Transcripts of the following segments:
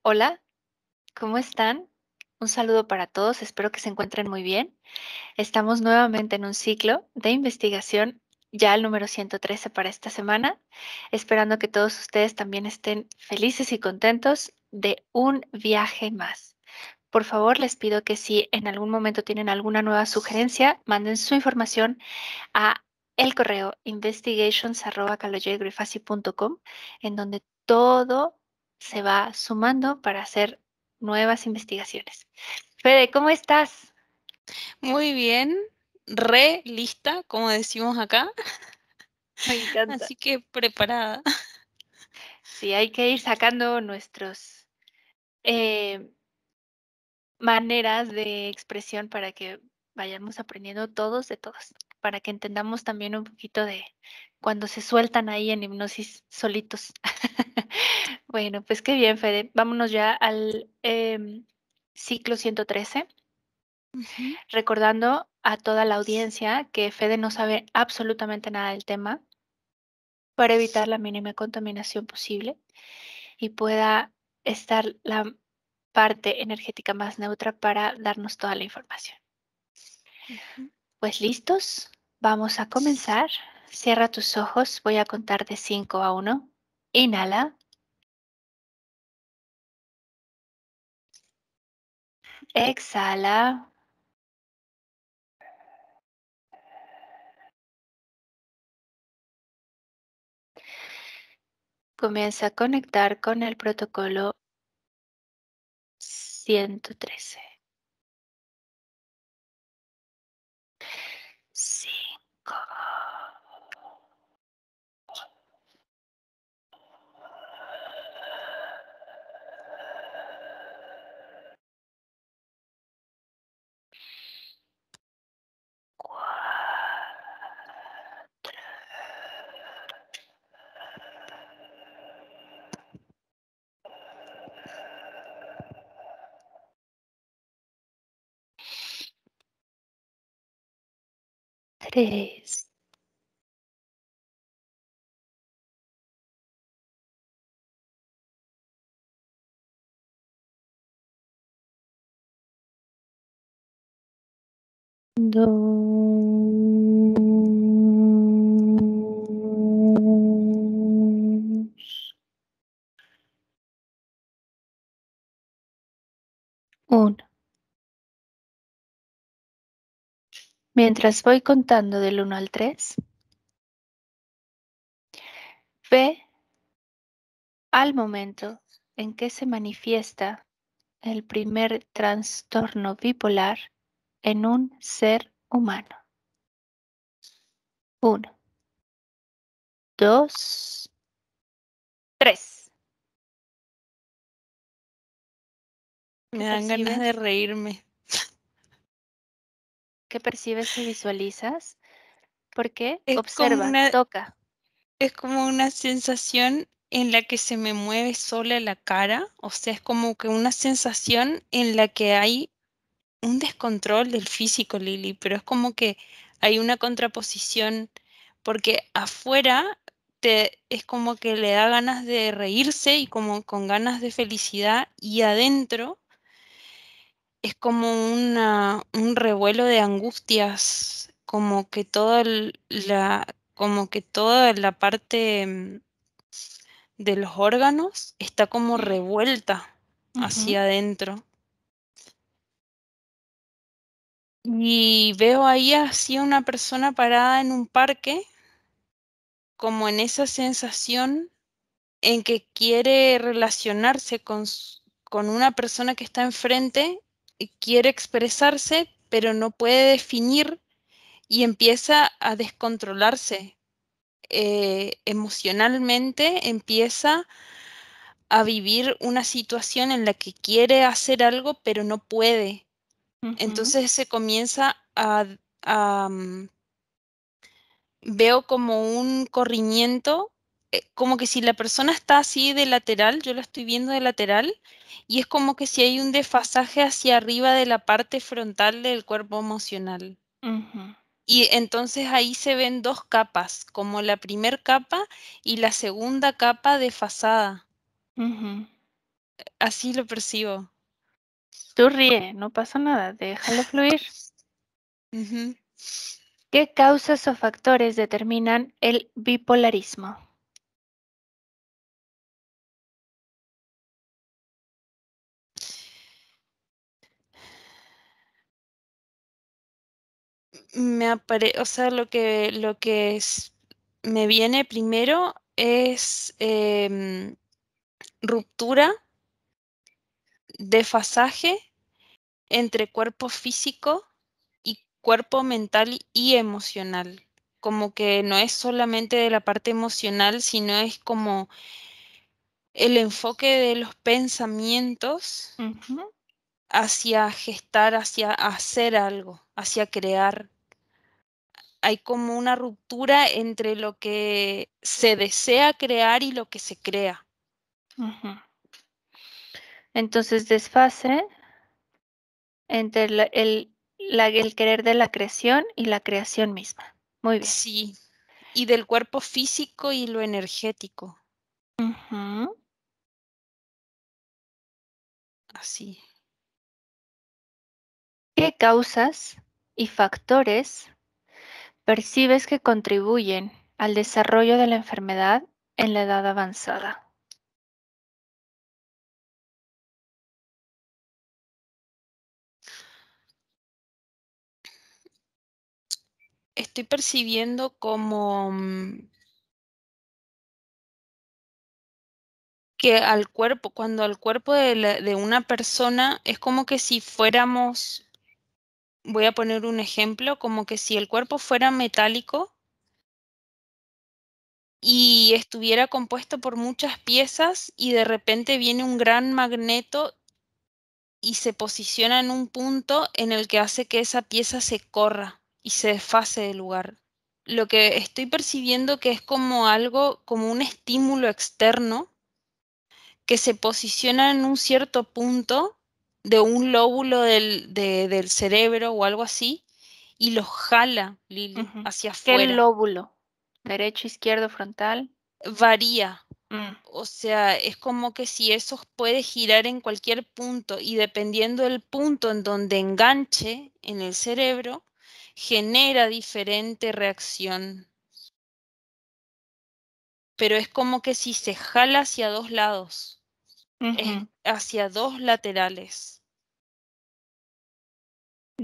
Hola, ¿cómo están? Un saludo para todos, espero que se encuentren muy bien. Estamos nuevamente en un ciclo de investigación, ya el número 113 para esta semana, esperando que todos ustedes también estén felices y contentos de un viaje más. Por favor, les pido que si en algún momento tienen alguna nueva sugerencia, manden su información a el correo investigations@caloyegrifaci.com, en donde todo se va sumando para hacer nuevas investigaciones. Fede, ¿cómo estás? Muy bien, re lista, como decimos acá, Me encanta. así que preparada. Sí, hay que ir sacando nuestros eh, maneras de expresión para que vayamos aprendiendo todos de todos, para que entendamos también un poquito de cuando se sueltan ahí en hipnosis solitos. Bueno, pues qué bien, Fede. Vámonos ya al ciclo 113, Ujú. recordando a toda la audiencia que Fede no sabe absolutamente nada del tema para evitar la mínima contaminación posible y pueda estar la parte energética más neutra para darnos toda la información. Ujú. Pues listos, vamos a comenzar. Cierra tus ojos, voy a contar de 5 a 1. Inhala, exhala. Comienza a conectar con el protocolo 113. 5, 3, 2, 1. Mientras voy contando del 1 al 3, ve al momento en que se manifiesta el primer trastorno bipolar en un ser humano. 1, 2, 3. ¿Qué Me dan ganas de percibes? reírme. ¿Qué percibes o visualizas? ¿Por qué? Es como Observa, una, toca. es como una sensación en la que se me mueve sola la cara, o sea, es como que una sensación en la que hay un descontrol del físico, Lili, pero es como que hay una contraposición, porque afuera es como que le da ganas de reírse y como con ganas de felicidad, y adentro es como un revuelo de angustias, como que toda la parte de los órganos está como revuelta Ujú, hacia adentro. Y veo ahí así una persona parada en un parque, como en esa sensación en que quiere relacionarse con una persona que está enfrente y quiere expresarse, pero no puede definir y empieza a descontrolarse. Emocionalmente empieza a vivir una situación en la que quiere hacer algo, pero no puede. ujú, Entonces se comienza a, veo como un corrimiento, como que si la persona está así de lateral, yo la estoy viendo de lateral, y es como que si hay un desfasaje hacia arriba de la parte frontal del cuerpo emocional. ujú, Y entonces ahí se ven dos capas, como la primer capa y la segunda capa desfasada. ujú. así lo percibo. Tú ríe, no pasa nada, déjalo fluir. Ujú. ¿Qué causas o factores determinan el bipolarismo? O sea, me viene primero es ruptura, desfasaje entre cuerpo físico y cuerpo mental y emocional. Como que no es solamente de la parte emocional, sino es como el enfoque de los pensamientos Ujú, hacia gestar, hacia hacer algo, hacia crear. Hay como una ruptura entre lo que se desea crear y lo que se crea. ujú. Entonces, desfase entre el querer de la creación y la creación misma. Muy bien. Sí, y del cuerpo físico y lo energético, Ujú. así. ¿Qué causas y factores percibes que contribuyen al desarrollo de la enfermedad en la edad avanzada? Estoy percibiendo como que al cuerpo, cuando al cuerpo de una persona es como que si fuéramos, voy a poner un ejemplo, como que si el cuerpo fuera metálico y estuviera compuesto por muchas piezas y de repente viene un gran magneto y se posiciona en un punto en el que hace que esa pieza se corra y se desfase del lugar. Lo que estoy percibiendo que es como algo, como un estímulo externo que se posiciona en un cierto punto de un lóbulo del cerebro o algo así y lo jala, Lili, Ujú. hacia ¿Qué afuera. lóbulo? ¿Derecho, izquierdo, frontal? Varía. Mm, O sea, es como que si eso puede girar en cualquier punto y dependiendo del punto en donde enganche en el cerebro, genera diferente reacción. Pero es como que si se jala hacia dos lados, es ujú. hacia dos laterales,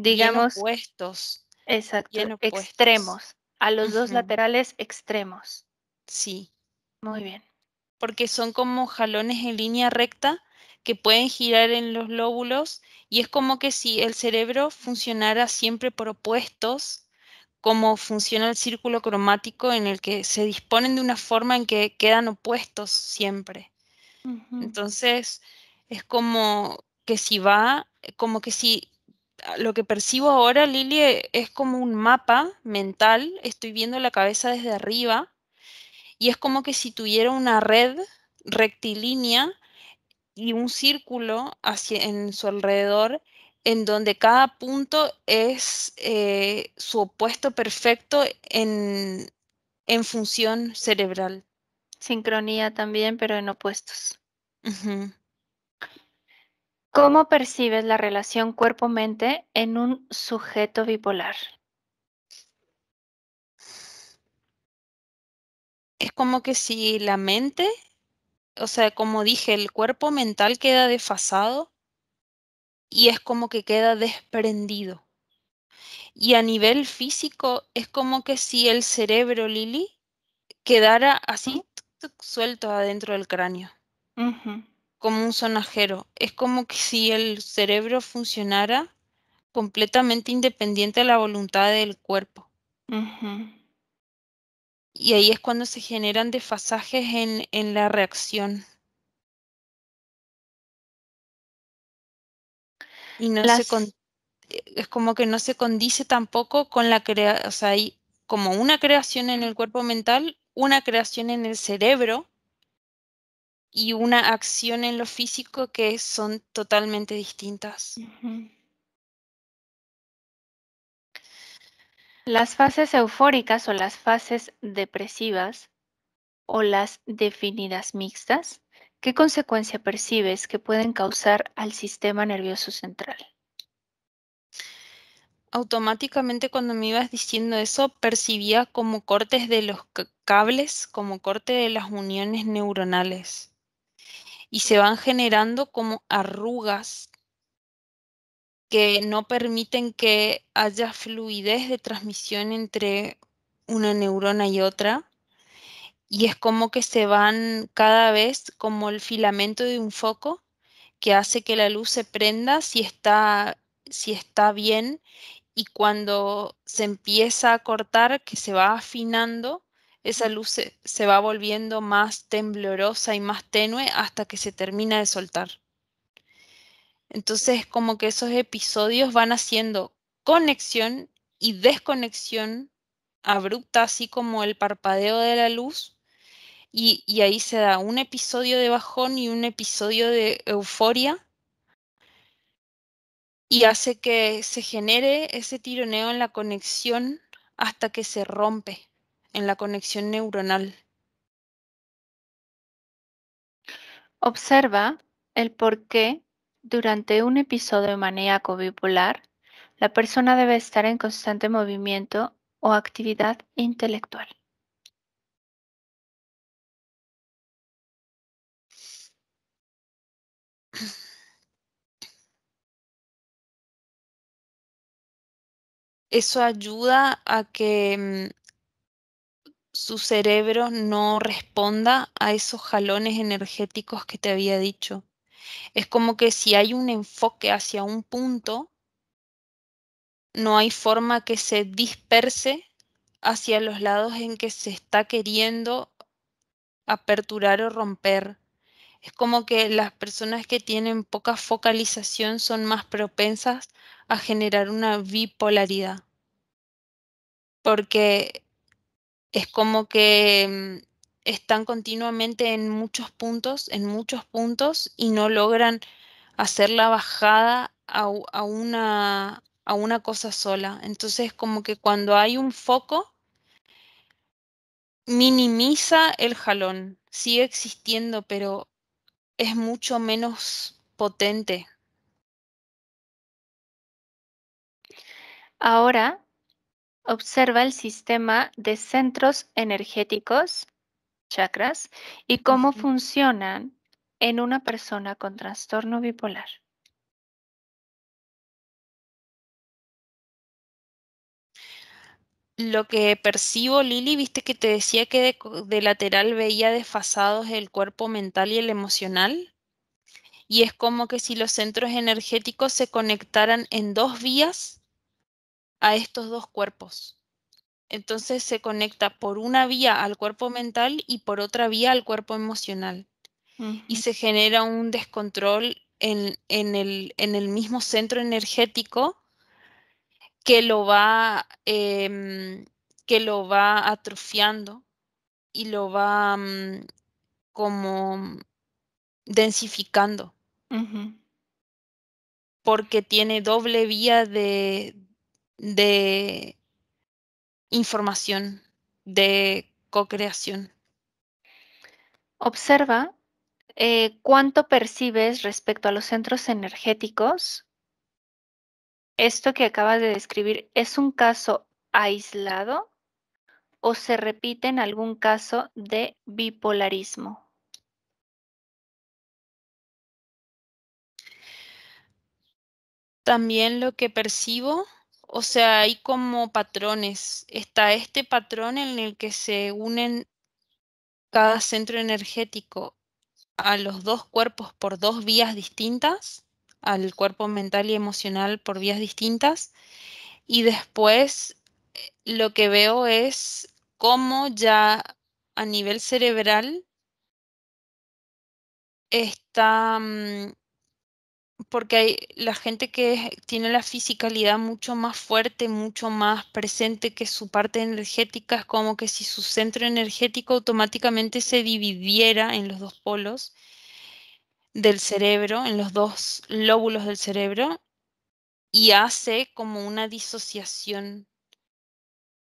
bien Digamos, opuestos, exacto, bien opuestos. extremos, a los dos Ujú, laterales extremos. sí, Muy bien. porque son como jalones en línea recta que pueden girar en los lóbulos y es como que si el cerebro funcionara siempre por opuestos, como funciona el círculo cromático en el que se disponen de una forma en que quedan opuestos siempre. Ujú, Entonces, es como que si va, como que si lo que percibo ahora, Lili, es como un mapa mental, estoy viendo la cabeza desde arriba y es como que si tuviera una red rectilínea y un círculo en su alrededor, en donde cada punto es su opuesto perfecto en función cerebral. sincronía también, pero en opuestos. Ujú. ¿Cómo percibes la relación cuerpo-mente en un sujeto bipolar? Es como que si la mente, o sea, como dije, el cuerpo mental queda desfasado y es como que queda desprendido. Y a nivel físico es como que si el cerebro, Lili, quedara ¿Mm? así suelto adentro del cráneo, Ujú, como un sonajero. Es como que si el cerebro funcionara completamente independiente de la voluntad del cuerpo. ujú, Y ahí es cuando se generan desfasajes en la reacción. Y no se Las, es como que no se condice tampoco con o sea, hay como una creación en el cuerpo mental, una creación en el cerebro y una acción en lo físico que son totalmente distintas. ujú. Las fases eufóricas o las fases depresivas o las definidas mixtas, ¿Qué consecuencia percibes que pueden causar al sistema nervioso central? Automáticamente cuando me ibas diciendo eso, percibía como cortes de los cables, como corte de las uniones neuronales. Y se van generando como arrugas que no permiten que haya fluidez de transmisión entre una neurona y otra. Y es como que se van cada vez como el filamento de un foco que hace que la luz se prenda si está bien, y cuando se empieza a cortar, que se va afinando, esa luz se va volviendo más temblorosa y más tenue hasta que se termina de soltar. Entonces, como que esos episodios van haciendo conexión y desconexión abrupta, así como el parpadeo de la luz, y ahí se da un episodio de bajón y un episodio de euforia, y hace que se genere ese tironeo en la conexión hasta que se rompe en la conexión neuronal. Observa el por qué durante un episodio maníaco bipolar la persona debe estar en constante movimiento o actividad intelectual. Eso ayuda a que su cerebro no responda a esos jalones energéticos que te había dicho. Es como que si hay un enfoque hacia un punto, no hay forma que se disperse hacia los lados en que se está queriendo aperturar o romper. Es como que las personas que tienen poca focalización son más propensas a generar una bipolaridad, porque es como que están continuamente en muchos puntos y no logran hacer la bajada a una cosa sola. Entonces, como que cuando hay un foco, minimiza el jalón. Sigue existiendo, pero es mucho menos potente. Ahora, observa el sistema de centros energéticos, chakras, y cómo Ujú. funcionan en una persona con trastorno bipolar. Lo que percibo, Lili, viste que te decía que de lateral veía desfasados el cuerpo mental y el emocional. Y es como que si los centros energéticos se conectaran en dos vías a estos dos cuerpos. Entonces se conecta por una vía al cuerpo mental y por otra vía al cuerpo emocional. Y Ujú, se genera un descontrol en el mismo centro energético que que lo va atrofiando y lo va como densificando, ujú. porque tiene doble vía de información, de co-creación. Observa cuánto percibes respecto a los centros energéticos. ¿Esto que acabas de describir es un caso aislado o se repite en algún caso de bipolarismo? También lo que percibo, o sea, hay como patrones. Está este patrón en el que se unen cada centro energético a los dos cuerpos por dos vías distintas, al cuerpo mental y emocional por vías distintas, y después lo que veo es cómo ya a nivel cerebral está, porque hay la gente que tiene la fisicalidad mucho más fuerte, mucho más presente que su parte energética, es como que si su centro energético automáticamente se dividiera en los dos polos del cerebro, en los dos lóbulos del cerebro, y hace como una disociación.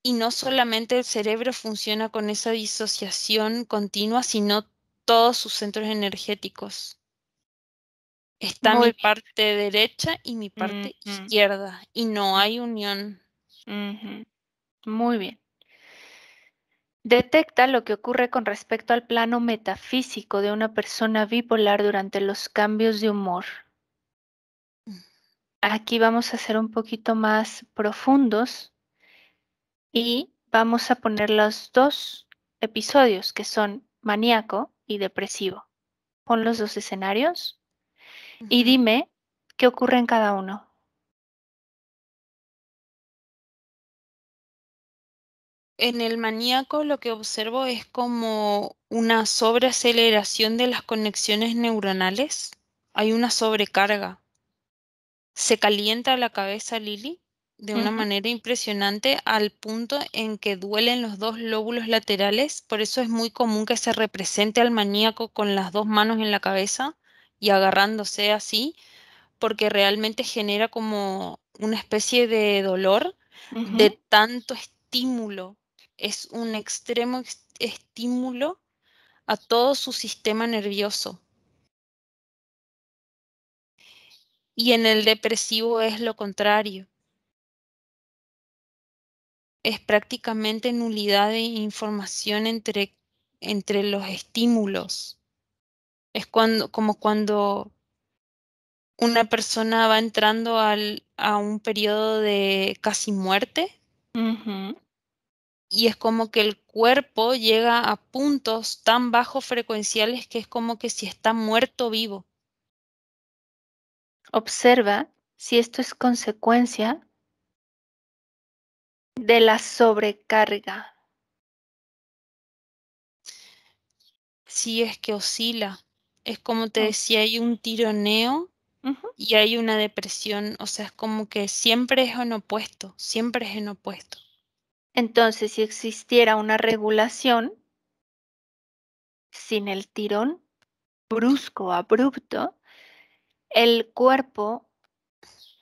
Y no solamente el cerebro funciona con esa disociación continua, sino todos sus centros energéticos. Está Muy mi parte derecha y mi bien. parte izquierda y no hay unión. Ujú. Muy bien. Detecta lo que ocurre con respecto al plano metafísico de una persona bipolar durante los cambios de humor. Aquí vamos a ser un poquito más profundos y vamos a poner los dos episodios que son maníaco y depresivo. Pon los dos escenarios y Ujú. dime qué ocurre en cada uno. En el maníaco lo que observo es como una sobreaceleración de las conexiones neuronales. Hay una sobrecarga. Se calienta la cabeza Lily de una Ujú, manera impresionante al punto en que duelen los dos lóbulos laterales. Por eso es muy común que se represente al maníaco con las dos manos en la cabeza y agarrándose así, porque realmente genera como una especie de dolor de ujú. tanto estímulo. Es un extremo estímulo a todo su sistema nervioso. Y en el depresivo es lo contrario. Es prácticamente nulidad de información entre los estímulos. Es como cuando una persona va entrando a un periodo de casi muerte Ujú. y es como que el cuerpo llega a puntos tan bajos frecuenciales que es como que si está muerto vivo. Observa si esto es consecuencia de la sobrecarga. Si es que oscila. Es como te Mm, decía, hay un tironeo ujú. y hay una depresión. O sea, es como que siempre es en opuesto, siempre es en opuesto. Entonces, si existiera una regulación sin el tirón brusco, abrupto, el cuerpo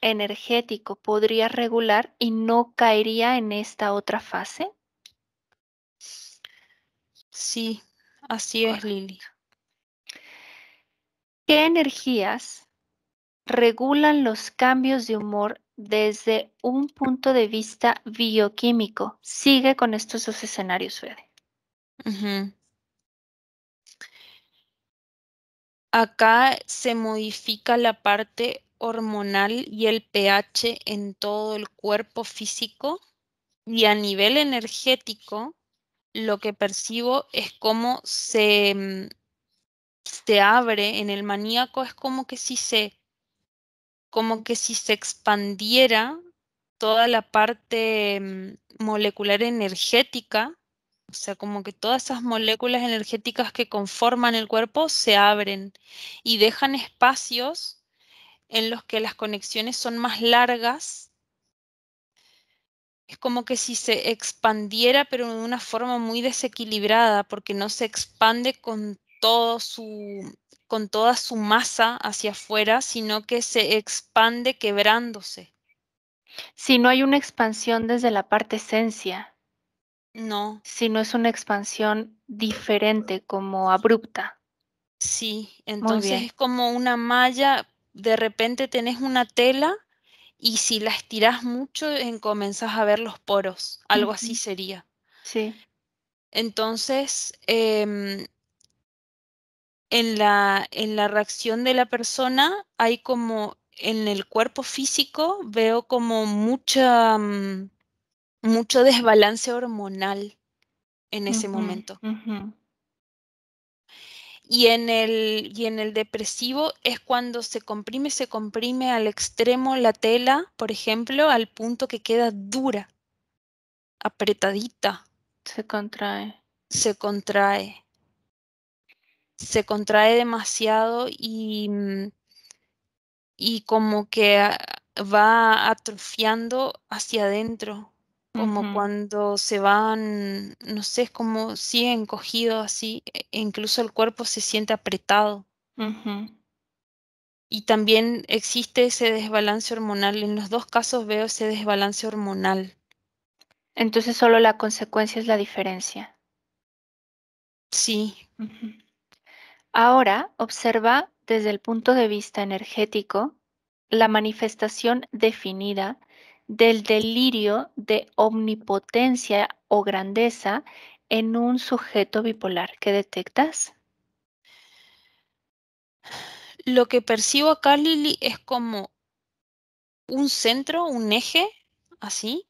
energético podría regular y no caería en esta otra fase. Sí, así es, Correcto. Lili. ¿Qué energías regulan los cambios de humor desde un punto de vista bioquímico? Sigue con estos dos escenarios, Fede. Ujú. Acá se modifica la parte hormonal y el pH en todo el cuerpo físico y a nivel energético lo que percibo es cómo se abre en el maníaco, es como que si se expandiera toda la parte molecular energética, o sea, como que todas esas moléculas energéticas que conforman el cuerpo se abren y dejan espacios en los que las conexiones son más largas. Es como que si se expandiera, pero de una forma muy desequilibrada, porque no se expande con toda su masa hacia afuera, sino que se expande quebrándose. Si no hay una expansión desde la parte esencia, No, si no es una expansión diferente, como abrupta. sí. Muy Entonces bien. es como una malla, de repente tenés una tela y si la estirás mucho, comenzás a ver los poros. Algo así Ujú. sería. Sí. Entonces, en la reacción de la persona hay como en el cuerpo físico veo como mucho desbalance hormonal en ese Ujú, momento. ujú, Y en el depresivo es cuando se comprime al extremo la tela, por ejemplo, al punto que queda dura, apretadita, se contrae. se contrae, se contrae demasiado y como que va atrofiando hacia adentro, como Ujú, cuando se van, no sé, es como sigue encogido así, e incluso el cuerpo se siente apretado. ujú. Y también existe ese desbalance hormonal. En los dos casos veo ese desbalance hormonal. Entonces solo la consecuencia es la diferencia. Sí, Ujú. Ahora observa desde el punto de vista energético la manifestación definida del delirio de omnipotencia o grandeza en un sujeto bipolar. ¿Qué detectas? Lo que percibo acá, Lili, es como un centro, un eje, así,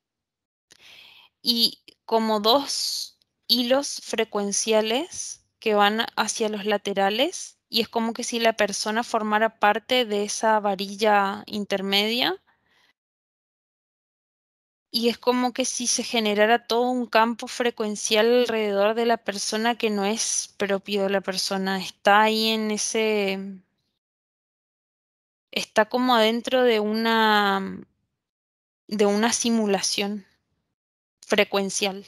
y como dos hilos frecuenciales que van hacia los laterales, y es como que si la persona formara parte de esa varilla intermedia, y es como que si se generara todo un campo frecuencial alrededor de la persona que no es propio de la persona, está ahí en ese, está como adentro de una simulación frecuencial.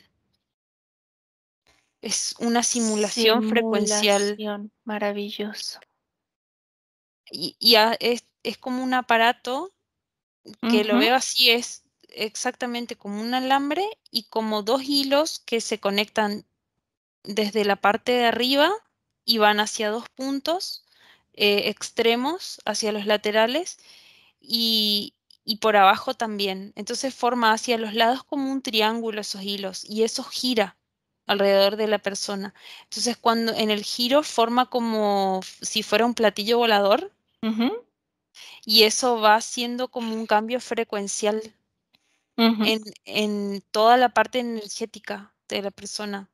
Es una simulación frecuencial Simulación, maravilloso. es como un aparato que lo Ujú, veo así, es exactamente como un alambre y como dos hilos que se conectan desde la parte de arriba y van hacia dos puntos extremos, hacia los laterales y, y por abajo también. Entonces forma hacia los lados como un triángulo esos hilos y eso gira alrededor de la persona. Entonces cuando en el giro forma como si fuera un platillo volador ujú, y eso va haciendo como un cambio frecuencial ujú, en toda la parte energética de la persona,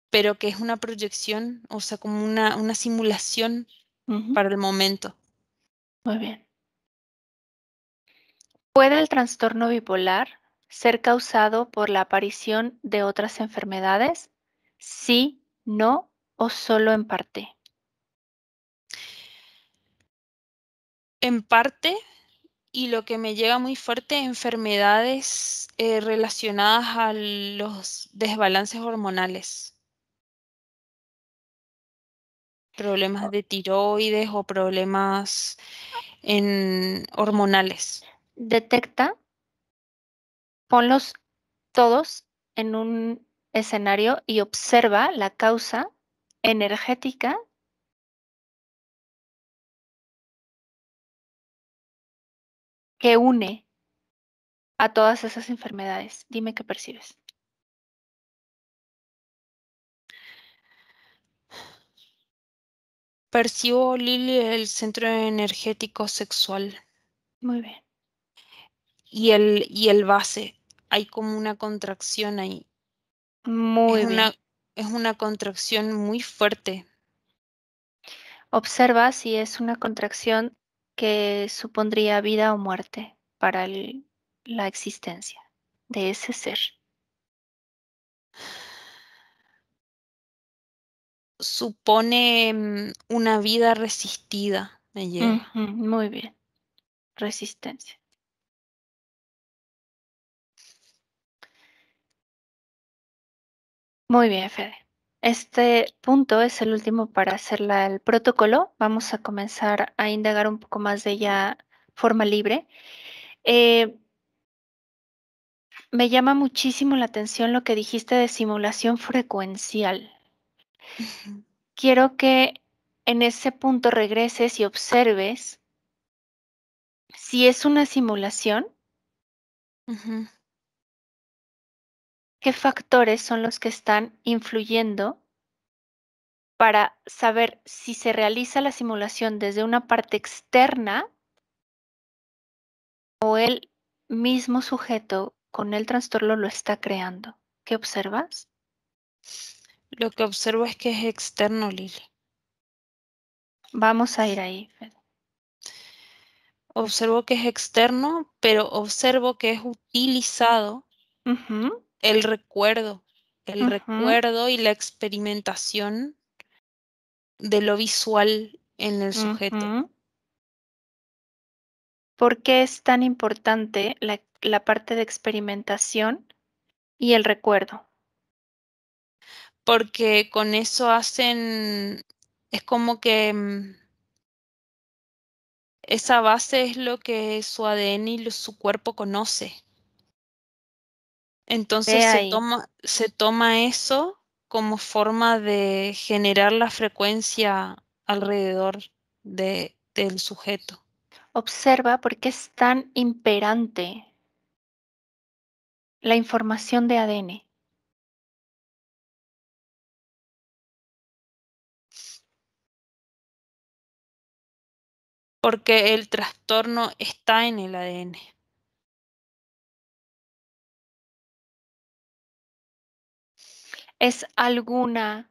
pero que es una proyección, o sea, como una simulación ujú. para el momento. Muy bien. ¿Puede el trastorno bipolar ser causado por la aparición de otras enfermedades? Sí, no o solo en parte. En parte, y lo que me llega muy fuerte, enfermedades relacionadas a los desbalances hormonales, problemas O- de tiroides o problemas hormonales. Detecta, ponlos todos en un escenario y observa la causa energética que une a todas esas enfermedades. Dime qué percibes. Percibo, Lili, el centro energético sexual Muy bien, y el base. Hay como una contracción ahí. Es muy bien. es una contracción muy fuerte. Observa si es una contracción que supondría vida o muerte para la existencia de ese ser. Supone una vida resistida, me llega. Ujú, muy bien, resistencia. Muy bien, Fede. Este punto es el último para hacer el protocolo. Vamos a comenzar a indagar un poco más de ella forma libre. Eh, Me llama muchísimo la atención lo que dijiste de simulación frecuencial. Ujú, Quiero que en ese punto regreses y observes si es una simulación, ujú. qué factores son los que están influyendo para saber si se realiza la simulación desde una parte externa o el mismo sujeto con el trastorno lo está creando. ¿Qué observas? Lo que observo es que es externo, Lili. Vamos a ir ahí, Fede. Observo que es externo, pero observo que es utilizado Ujú, el ujú, recuerdo y la experimentación de lo visual en el sujeto. ujú. ¿Por qué es tan importante la parte de experimentación y el recuerdo? Porque con eso hacen, es como que esa base es lo que su ADN y su cuerpo conoce. Entonces Ve ahí. se toma eso como forma de generar la frecuencia alrededor del sujeto. Observa por qué es tan imperante la información de ADN. Porque el trastorno está en el ADN. Es alguna.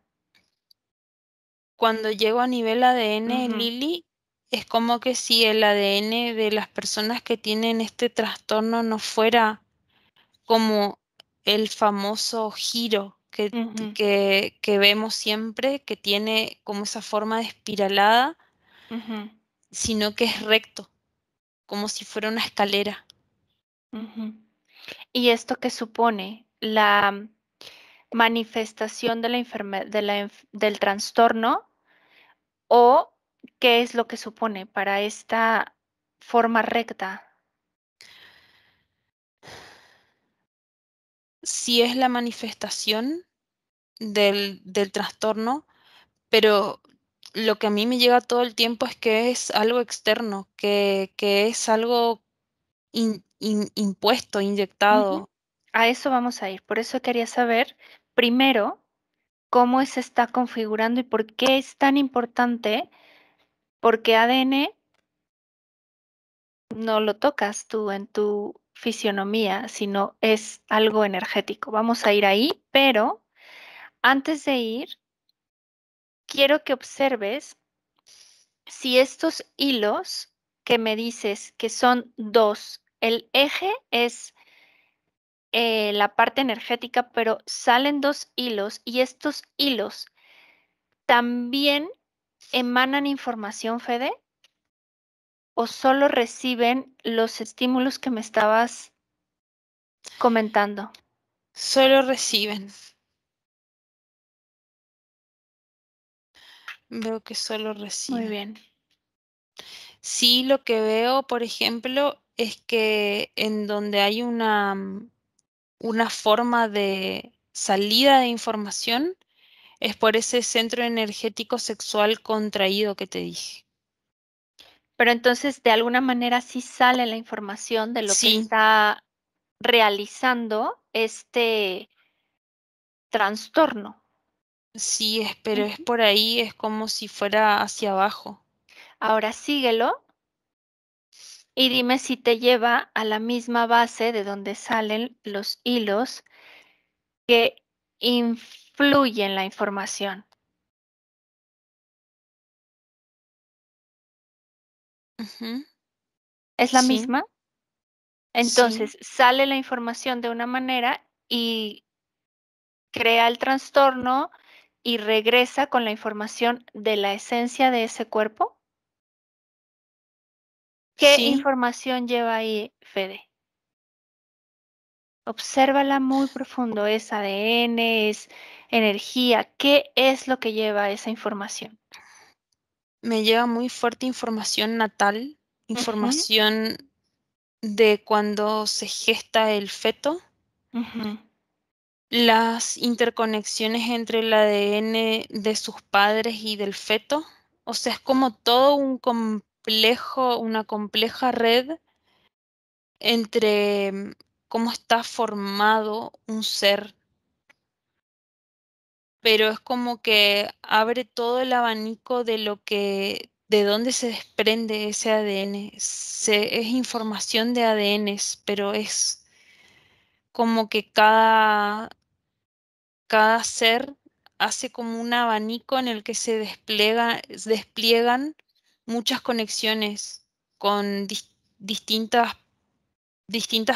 Cuando llego a nivel ADN, Ujú, Lili, es como que si el ADN de las personas que tienen este trastorno no fuera como el famoso giro ujú, que vemos siempre, que tiene como esa forma de espiralada, ujú, sino que es recto, como si fuera una escalera. ujú. ¿Y esto qué supone? La manifestación de del trastorno, o qué es lo que supone para esta forma recta. Sí es la manifestación del trastorno, pero lo que a mí me llega todo el tiempo es que es algo externo, que es algo impuesto, Ujú. inyectado. A eso vamos a ir. Por eso quería saber primero cómo se está configurando y por qué es tan importante, porque ADN no lo tocas tú en tu fisionomía, sino es algo energético. Vamos a ir ahí, pero antes de ir, quiero que observes si estos hilos que me dices que son dos, el eje es la parte energética, pero salen dos hilos y estos hilos también emanan información, Fede, o solo reciben los estímulos que me estabas comentando. Solo reciben. Veo que solo Muy reciben. bien. Sí, lo que veo, por ejemplo, es que en donde hay una forma de salida de información es por ese centro energético sexual contraído que te dije. Pero entonces, de alguna manera, sí sale la información de lo que Sí, está realizando este trastorno. sí, pero es Ujú. por ahí, es como si fuera hacia abajo. Ahora síguelo y dime si te lleva a la misma base de donde salen los hilos que influyen la información. Ujú, ¿Es la sí, misma? sí, Entonces, sale la información de una manera y crea el trastorno y regresa con la información de la esencia de ese cuerpo. ¿Qué sí. información lleva ahí, Fede? Obsérvala muy profundo. ¿Es ADN? ¿Es energía? ¿Qué es lo que lleva esa información? Me llega muy fuerte información natal, Ujú, información de cuando se gesta el feto, ujú, las interconexiones entre el ADN de sus padres y del feto. O sea, es como todo un complejo, una compleja red entre cómo está formado un ser, pero es como que abre todo el abanico de lo que, de dónde se desprende ese ADN. Es información de ADNs, pero es como que cada ser hace como un abanico en el que despliegan muchas conexiones con distintas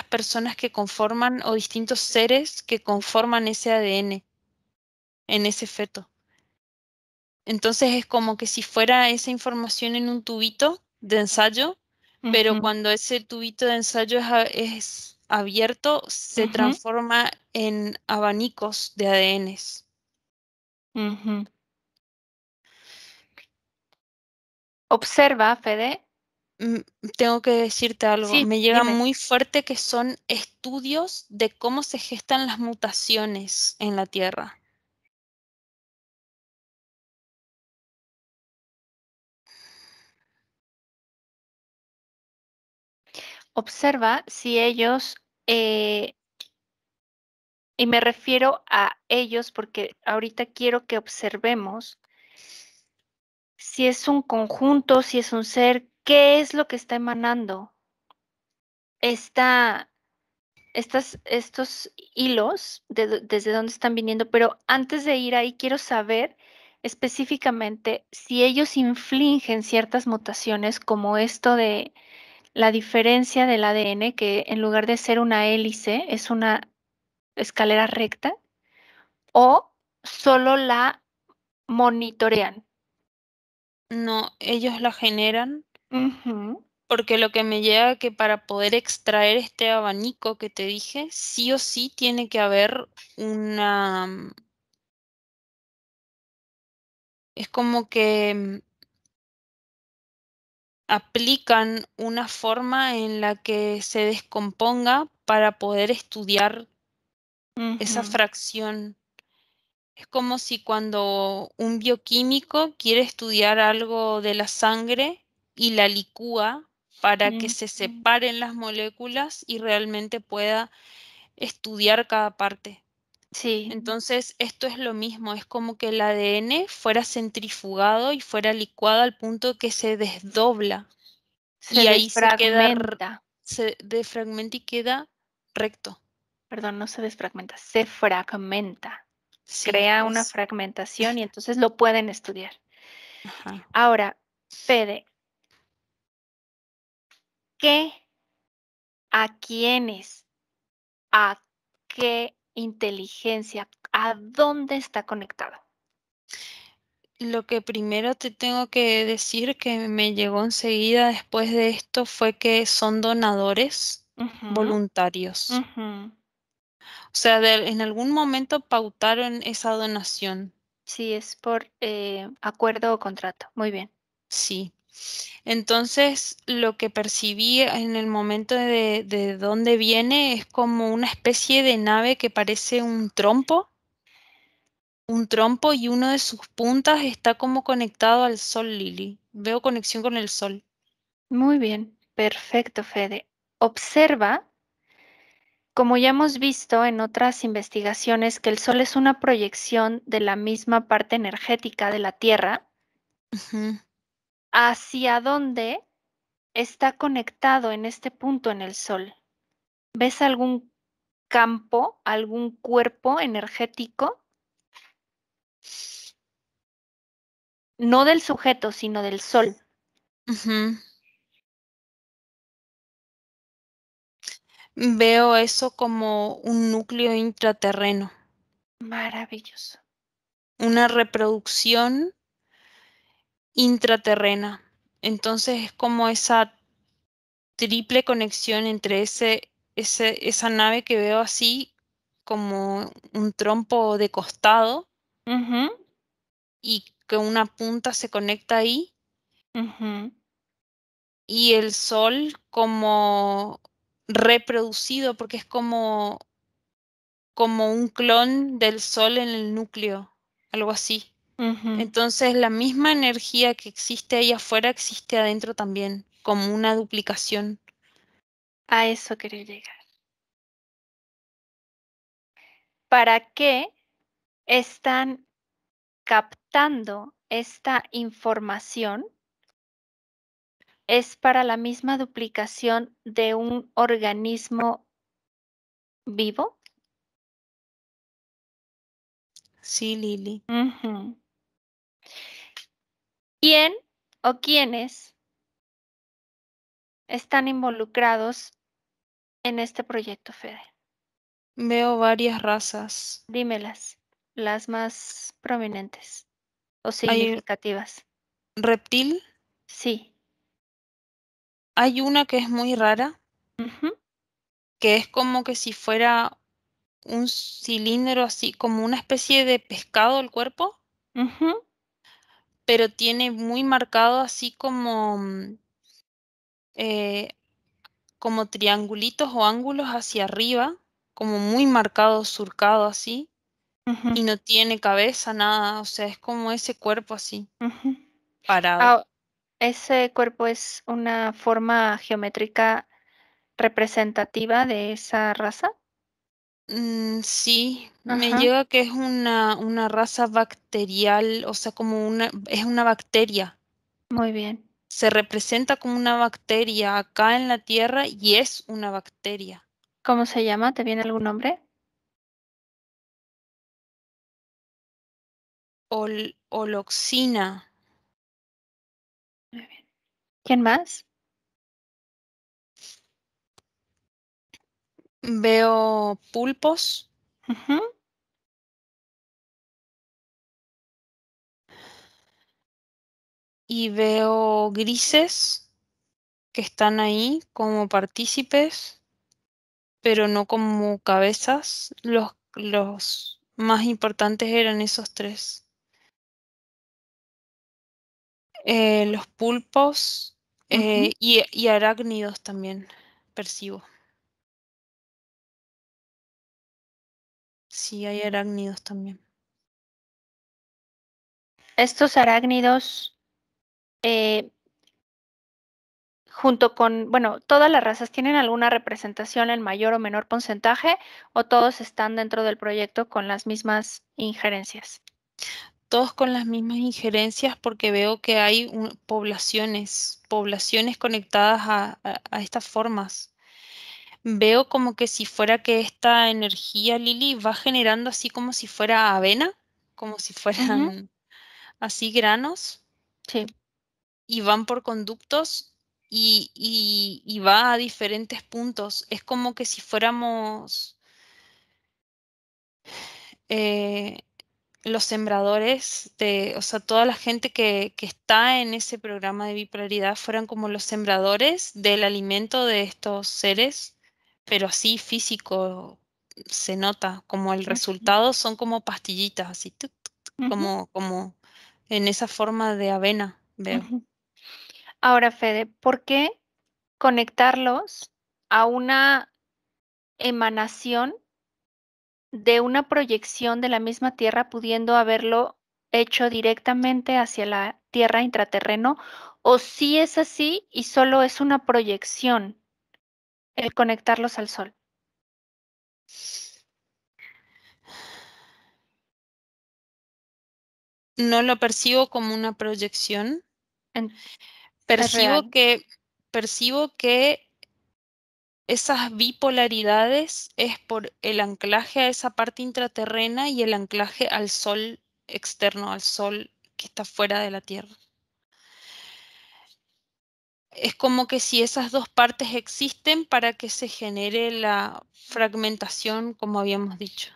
personas que conforman o distintos seres que conforman ese ADN en ese feto. Entonces es como que si fuera esa información en un tubito de ensayo, pero ujú, cuando ese tubito de ensayo es abierto, se ujú, transforma en abanicos de ADNs. ujú. Observa, Fede. Mm, Tengo que decirte algo, Sí, me llega dime. muy fuerte que son estudios de cómo se gestan las mutaciones en la Tierra. observa si ellos, y me refiero a ellos porque ahorita quiero que observemos si es un conjunto, si es un ser, qué es lo que está emanando esta, estos hilos, desde dónde están viniendo, pero antes de ir ahí quiero saber específicamente si ellos infligen ciertas mutaciones como esto de la diferencia del ADN, que en lugar de ser una hélice es una escalera recta, o solo la monitorean. No, ellos la generan Ujú, porque lo que me llega que para poder extraer este abanico que te dije, sí o sí tiene que haber una, es como que aplican una forma en la que se descomponga para poder estudiar esa ujú, fracción. Es como si cuando un bioquímico quiere estudiar algo de la sangre y la licúa para que se ujú. separen las moléculas y realmente pueda estudiar cada parte. Sí, Entonces, esto es lo mismo, es como que el ADN fuera centrifugado y fuera licuado al punto que se desdobla se y ahí se queda, desfragmenta. se defragmenta y queda recto. Perdón, no se desfragmenta, se fragmenta. Sí, Crea una es. fragmentación y entonces lo pueden estudiar. Ajá. Ahora, Fede, ¿qué, a quiénes, a qué inteligencia, a dónde está conectado? Lo que primero te tengo que decir que me llegó enseguida después de esto fue que son donadores Ujú, voluntarios. ujú. O sea, en algún momento pautaron esa donación. Sí, es por acuerdo o contrato. Muy bien. Sí. Entonces, lo que percibí en el momento de dónde viene es como una especie de nave que parece un trompo y uno de sus puntas está como conectado al sol, Lily. Veo conexión con el sol. Muy bien. Perfecto, Fede. Observa, como ya hemos visto en otras investigaciones, que el Sol es una proyección de la misma parte energética de la Tierra, Ujú, hacia dónde está conectado en este punto en el Sol. ¿Ves algún campo, algún cuerpo energético? No del sujeto, sino del Sol. ujú. Veo eso como un núcleo intraterreno, Maravilloso. una reproducción intraterrena. Entonces es como esa triple conexión entre esa nave que veo así como un trompo de costado Ujú, y que una punta se conecta ahí ujú, y el sol como reproducido porque es como un clon del sol en el núcleo, algo así. ujú. Entonces la misma energía que existe ahí afuera existe adentro también, como una duplicación. A eso quería llegar. ¿Para qué están captando esta información? Es para la misma duplicación de un organismo vivo. Sí, Lili. Ujú. ¿Quién o quiénes están involucrados en este proyecto, Fede? Veo varias razas. Dímelas, las más prominentes o Hay significativas. reptil, Sí. hay una que es muy rara, Ujú, que es como que si fuera un cilindro así, como una especie de pescado el cuerpo, ujú, pero tiene muy marcado así como, eh, como triangulitos o ángulos hacia arriba, como muy marcado, surcado así, ujú, y no tiene cabeza, nada, o sea, es como ese cuerpo así, ujú. parado. Ah, ese cuerpo es una forma geométrica representativa de esa raza? Sí, me Ajá, llega que es una raza bacterial, o sea, es una bacteria. muy bien. Se representa como una bacteria acá en la Tierra y es una bacteria. ¿Cómo se llama? ¿Te viene algún nombre? Holoxina. Muy bien. ¿Quién más? Veo pulpos Ujú, y veo grises que están ahí como partícipes, pero no como cabezas. Los más importantes eran esos tres. Los pulpos ujú. y arácnidos también percibo. Sí, hay arácnidos también. Estos arácnidos, eh, junto con, bueno, ¿todas las razas tienen alguna representación en mayor o menor porcentaje o todos están dentro del proyecto con las mismas injerencias? Todos con las mismas injerencias porque veo que hay poblaciones conectadas a estas formas. Veo como que si fuera que esta energía, Lili, va generando así como si fuera avena, como si Ujú, fueran así granos, sí, y van por conductos y va a diferentes puntos. Es como que si fuéramos eh, los sembradores o sea, toda la gente que está en ese programa de bipolaridad fueran como los sembradores del alimento de estos seres, pero así físico se nota, como el ujú, resultado son como pastillitas, así, ujú, como en esa forma de avena, veo. ujú. Ahora, Fede, ¿por qué conectarlos a una emanación de una proyección de la misma Tierra, pudiendo haberlo hecho directamente hacia la Tierra intraterreno? ¿O si es así y solo es una proyección el conectarlos al Sol? No lo percibo como una proyección, En- es percibo real. que, percibo que esas bipolaridades es por el anclaje a esa parte intraterrena y el anclaje al sol externo, al sol que está fuera de la Tierra. Es como que si esas dos partes existen para que se genere la fragmentación, como habíamos dicho.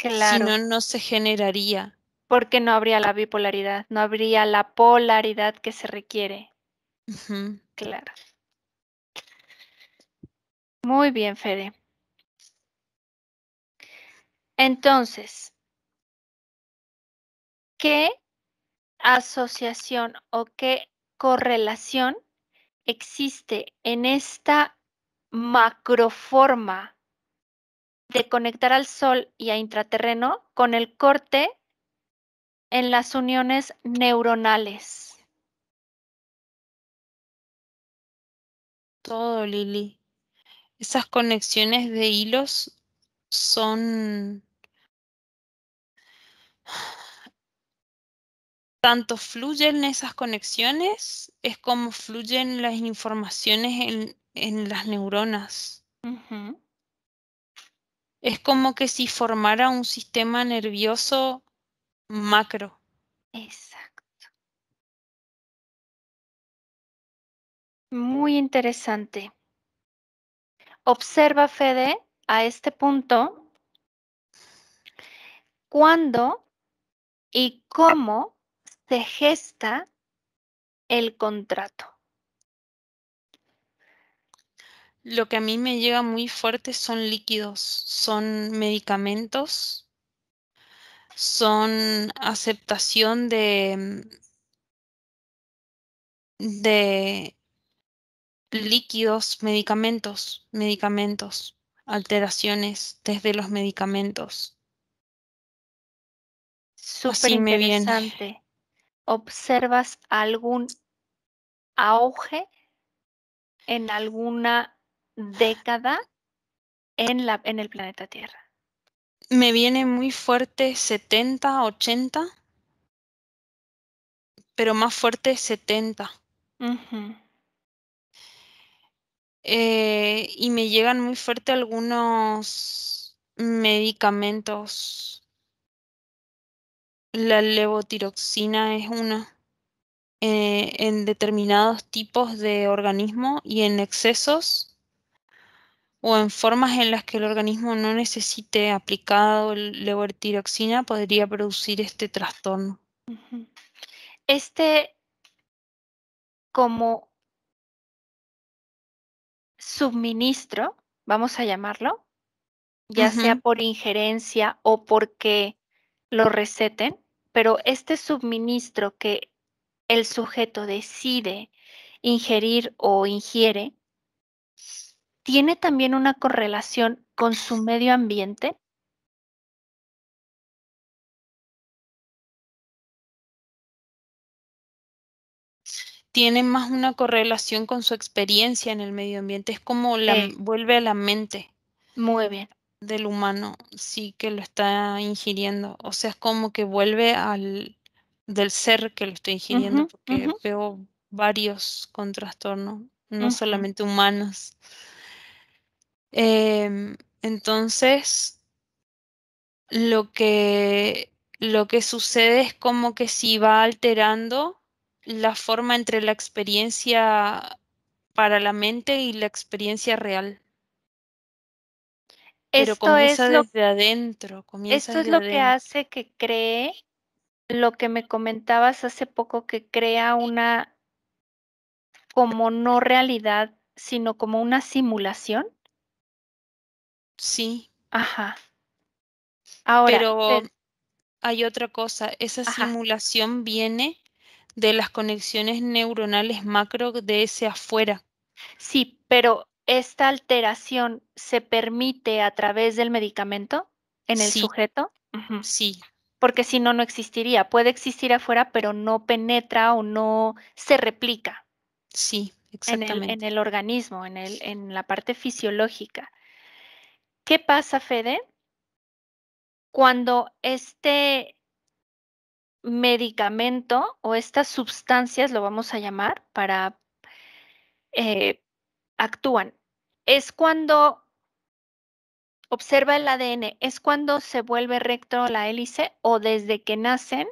Si Claro, no, no se generaría. porque no habría la bipolaridad, no habría la polaridad que se requiere. Ujú. Claro. Muy bien, Fede. Entonces, ¿qué asociación o qué correlación existe en esta macroforma de conectar al Sol y a intraterreno con el corte en las uniones neuronales? Todo, Lili. Esas conexiones de hilos son tanto fluyen esas conexiones, es como fluyen las informaciones en las neuronas. Ujú, Es como que si formara un sistema nervioso macro. exacto. Muy interesante. Observa, Fede, a este punto, cuándo y cómo se gesta el contrato. Lo que a mí me llega muy fuerte son líquidos, son medicamentos, son aceptación de líquidos, medicamentos, alteraciones desde los medicamentos. Súper Así me viene. interesante. ¿Observas algún auge en alguna década en el planeta Tierra. Me viene muy fuerte 70, 80, pero más fuerte 70. Ujú. Y me llegan muy fuerte algunos medicamentos. La levotiroxina es una en determinados tipos de organismo y en excesos o en formas en las que el organismo no necesite aplicado levotiroxina podría producir este trastorno. Ujú. Este como subministro, vamos a llamarlo, ya sea Ujú. por injerencia o porque lo receten, pero este suministro que el sujeto decide ingerir o ingiere, ¿tiene también una correlación con su medio ambiente? Tiene más una correlación con su experiencia en el medio ambiente. Es como Eh, vuelve a la mente Muy bien. del humano, sí que lo está ingiriendo. O sea, es como que vuelve del ser que lo está ingiriendo, Ujú, porque ujú, veo varios con trastornos, no ujú. solamente humanos. Entonces, lo que sucede es como que si va alterando la forma entre la experiencia para la mente y la experiencia real, pero Esto comienza es lo, desde adentro, comienza esto es desde lo que adentro. hace que cree lo que me comentabas hace poco, que crea una como no realidad, sino como una simulación. Sí, Ajá. Ahora, pero hay otra cosa, esa ajá, simulación viene de las conexiones neuronales macro de ese afuera. sí, pero ¿esta alteración se permite a través del medicamento en el Sí, sujeto? Ujú. sí, Porque si no, no existiría. Puede existir afuera, pero no penetra o no se replica sí, en exactamente. el organismo, en la parte fisiológica. ¿Qué pasa, Fede, cuando este medicamento o estas sustancias, lo vamos a llamar, para eh, actúan? Es cuando observa el ADN, es cuando se vuelve recto la hélice o desde que nacen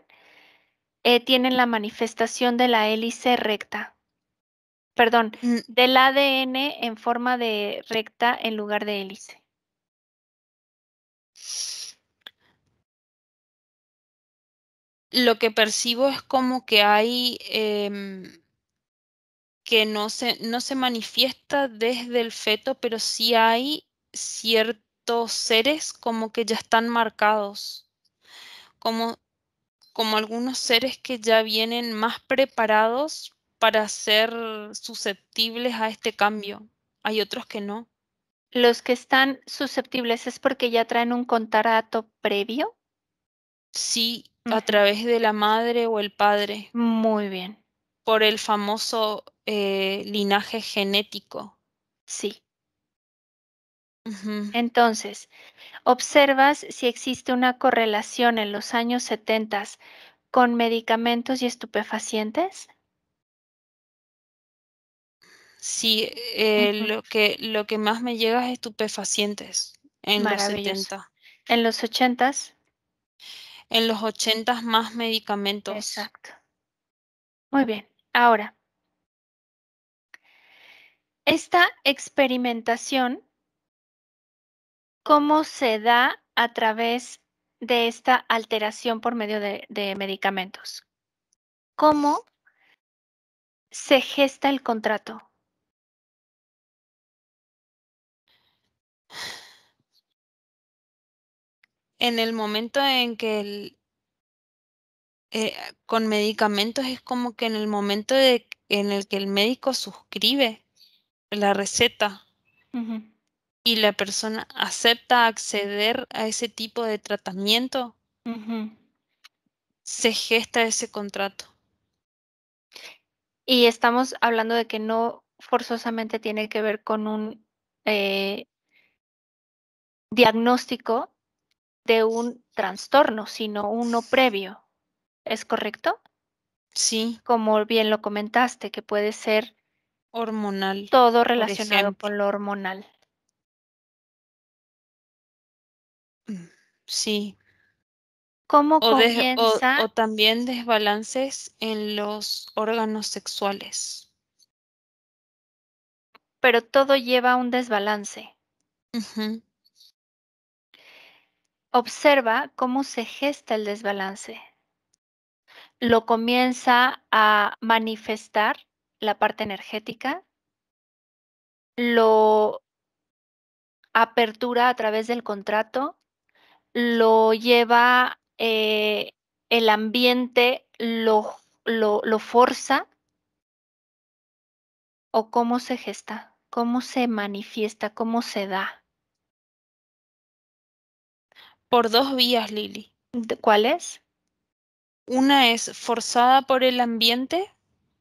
tienen la manifestación de la hélice recta, perdón, Mm, del ADN en forma de recta en lugar de hélice. Lo que percibo es como que hay que no se manifiesta desde el feto, pero sí hay ciertos seres como que ya están marcados, como, como algunos seres que ya vienen más preparados para ser susceptibles a este cambio. Hay otros que no. Los que están susceptibles es porque ya traen un contrato previo. Sí, a Ujú. través de la madre o el padre, Muy bien, por el famoso linaje genético. sí. Ujú. Entonces, observas si existe una correlación en los años 70 con medicamentos y estupefacientes. Sí, Ujú. lo que más me llega es estupefacientes en los Maravilloso. 70. En los 80, En los 80 más medicamentos. exacto. Muy bien. Ahora, esta experimentación, ¿cómo se da a través de esta alteración por medio de medicamentos? ¿Cómo se gesta el contrato? En el momento en que eh, con medicamentos es como que en el momento en el que el médico suscribe la receta Ujú, y la persona acepta acceder a ese tipo de tratamiento, ujú. se gesta ese contrato. Y estamos hablando de que no forzosamente tiene que ver con un diagnóstico de un trastorno, sino uno previo. ¿Es correcto? Sí, Como bien lo comentaste, que puede ser hormonal, todo por relacionado ejemplo. con lo hormonal. Mm, sí, ¿Cómo o comienza? también desbalances en los órganos sexuales. Pero todo lleva a un desbalance. Ujú. Observa cómo se gesta el desbalance. Lo comienza a manifestar la parte energética, lo apertura a través del contrato, lo lleva el ambiente, lo forza o cómo se gesta, cómo se manifiesta, cómo se da. Por dos vías, Lili. ¿Cuál es? Una es forzada por el ambiente,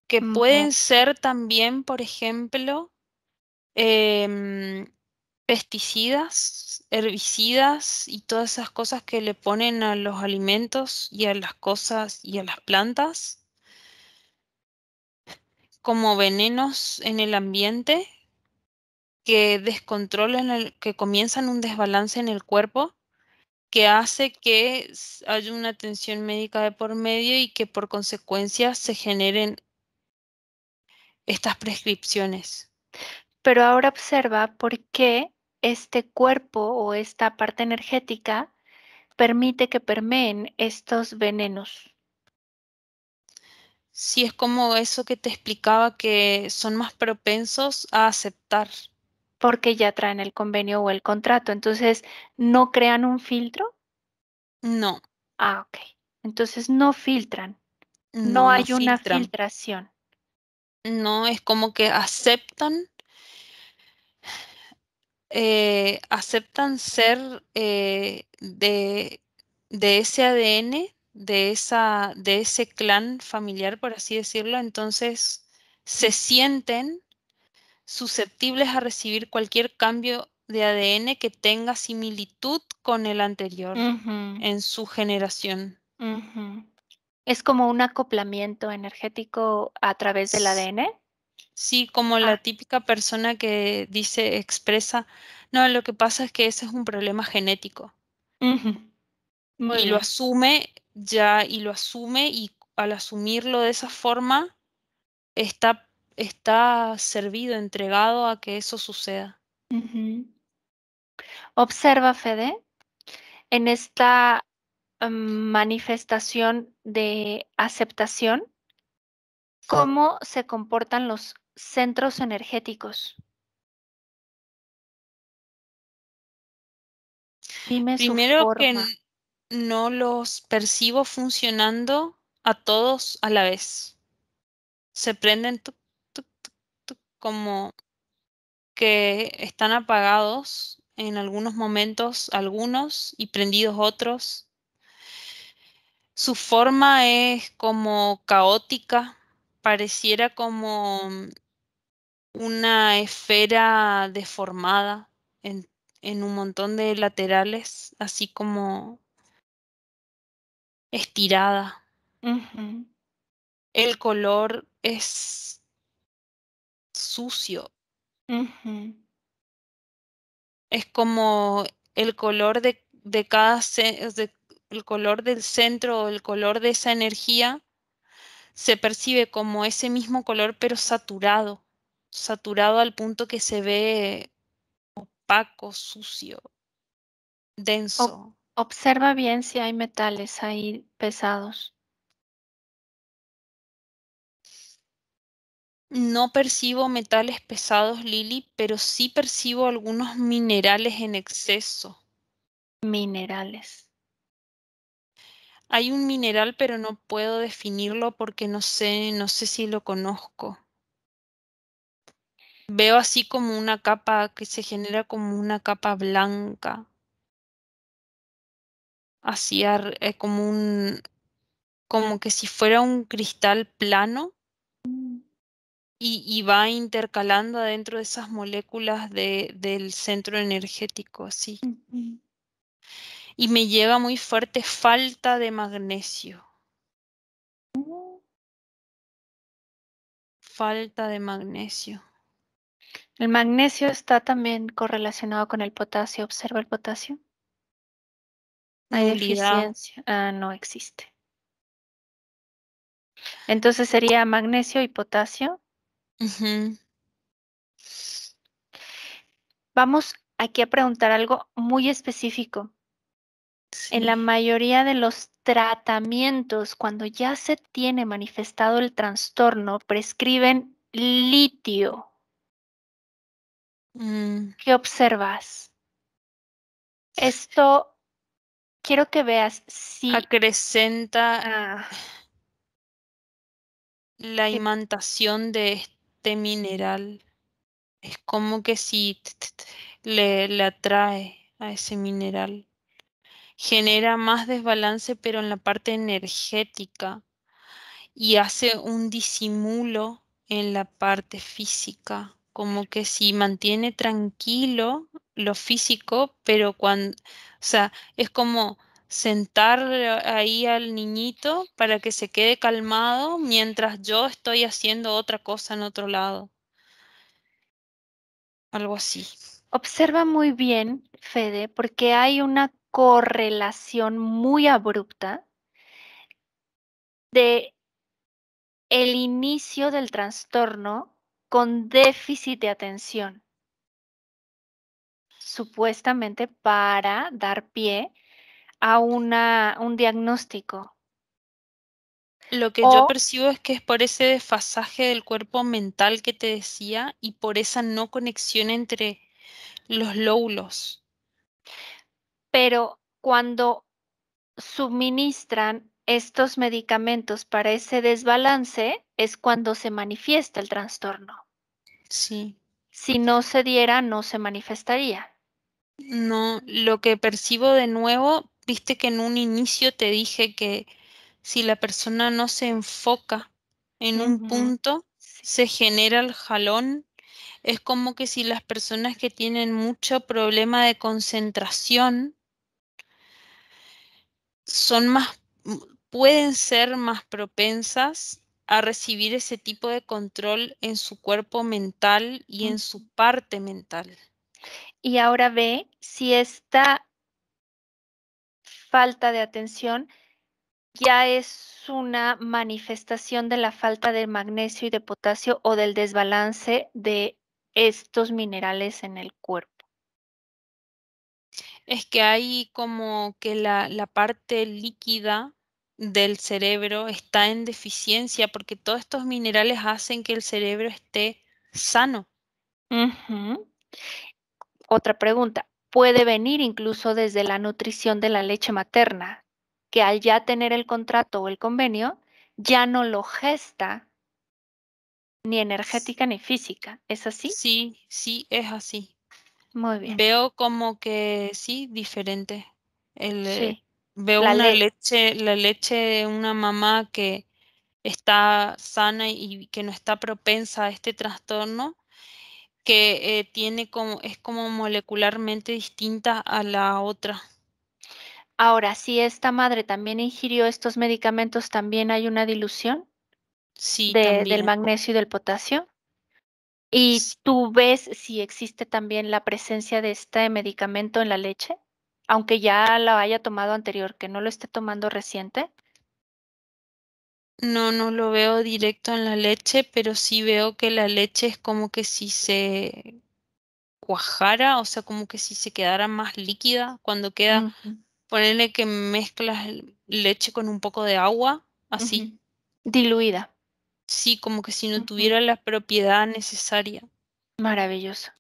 que Muy pueden ser también, por ejemplo, em, pesticidas, herbicidas y todas esas cosas que le ponen a los alimentos y a las cosas y a las plantas, como venenos en el ambiente que descontrolan que comienzan un desbalance en el cuerpo que hace que haya una atención médica de por medio y que por consecuencia se generen estas prescripciones. Pero ahora observa por qué este cuerpo o esta parte energética permite que permeen estos venenos, Si es como eso que te explicaba que son más propensos a aceptar. porque ya traen el convenio o el contrato. Entonces, ¿no crean un filtro? No, Ah, ok. Entonces no filtran, no no, no hay una filtran. filtración. No es como que aceptan, aceptan ser de ese ADN, de ese clan familiar, por así decirlo. Entonces se sienten susceptibles a recibir cualquier cambio de ADN que tenga similitud con el anterior Ujú, en su generación. ujú. Es como un acoplamiento energético a través del S- ADN. Sí, como la Ah, típica persona que dice, expresa, no, lo que pasa es que ese es un problema genético ujú. Muy y lo bien. asume ya y lo asume y al asumirlo de esa forma está, está servido, entregado a que eso suceda. Ujú. Observa, Fede, en esta manifestación de aceptación, cómo se comportan los centros energéticos. Dime su Primero que forma. no los percibo funcionando a todos a la vez. Se prenden tuc, tuc, tuc, tuc, como que están apagados en algunos momentos algunos y prendidos otros. Su forma es como caótica, pareciera como una esfera deformada en un montón de laterales, así como estirada. Ujú, El color es sucio, ujú, es como el color de cada, el color del centro o el color de esa energía se percibe como ese mismo color pero saturado, saturado al punto que se ve opaco, sucio, Ob- denso. observa bien si hay metales ahí pesados. No percibo metales pesados, Lili, pero sí percibo algunos minerales en exceso. Minerales. Hay un mineral, pero no puedo definirlo porque no sé si lo conozco. Veo así como una capa que se genera como una capa blanca, así como como que si fuera un cristal plano, y va intercalando adentro de esas moléculas del centro energético, sí. Ujú. Y me lleva muy fuerte falta de magnesio. Falta de magnesio. El magnesio está también correlacionado con el potasio. Observa el potasio. Hay Nulidad. deficiencia. Ah, no existe. Entonces sería magnesio y potasio. Ujú, Vamos aquí a preguntar algo muy específico. En la sí. mayoría de los tratamientos, cuando ya se tiene manifestado el trastorno, prescriben litio. Mm, ¿Qué observas? Esto quiero que veas si acrecenta ah, la que imantación de este mineral. Es como que si le atrae a ese mineral. Genera más desbalance, pero en la parte energética. Y hace un disimulo en la parte física, como que si mantiene tranquilo lo físico, pero cuando, o sea, es como sentar ahí al niñito para que se quede calmado mientras yo estoy haciendo otra cosa en otro lado, algo así. observa muy bien, Fede, porque hay una correlación muy abrupta de el inicio del trastorno con déficit de atención, supuestamente para dar pie a un diagnóstico. Lo que yo O, percibo es que es por ese desfasaje del cuerpo mental que te decía y por esa no conexión entre los lóbulos. pero cuando suministran estos medicamentos para ese desbalance, es cuando se manifiesta el trastorno. Sí. Si no se diera, no se manifestaría. No, lo que percibo de nuevo, viste que en un inicio te dije que si la persona no se enfoca en un Ujú, punto, sí. se genera el jalón. Es como que si las personas que tienen mucho problema de concentración son más, pueden ser más propensas a recibir ese tipo de control en su cuerpo mental y en Ujú. su parte mental. Y ahora ve si esta falta de atención ya es una manifestación de la falta de magnesio y de potasio o del desbalance de estos minerales en el cuerpo. Es que hay como que la parte líquida del cerebro está en deficiencia porque todos estos minerales hacen que el cerebro esté sano. Ujú. Otra pregunta, puede venir incluso desde la nutrición de la leche materna, que al ya tener el contrato o el convenio, ya no lo gesta ni S- energética ni física. ¿Es así? Sí, sí, es así. Muy bien. Veo como que sí, diferente. El, Sí. veo La una ley. leche, la leche de una mamá que está sana y que no está propensa a este trastorno que tiene como, es como molecularmente distinta a la otra. Ahora, si esta madre también ingirió estos medicamentos, ¿también hay una dilución Sí, del también. magnesio y del potasio? ¿Y Sí. tú ves si existe también la presencia de este medicamento en la leche? Aunque ya la haya tomado anterior, que no lo esté tomando reciente. No, no lo veo directo en la leche, pero sí veo que la leche es como que si se cuajara, o sea, como que si se quedara más líquida cuando queda, Ujú, ponerle que mezclas leche con un poco de agua, ujú. así. Diluida. Sí, como que si no Ujú. tuviera la propiedad necesaria. Maravilloso.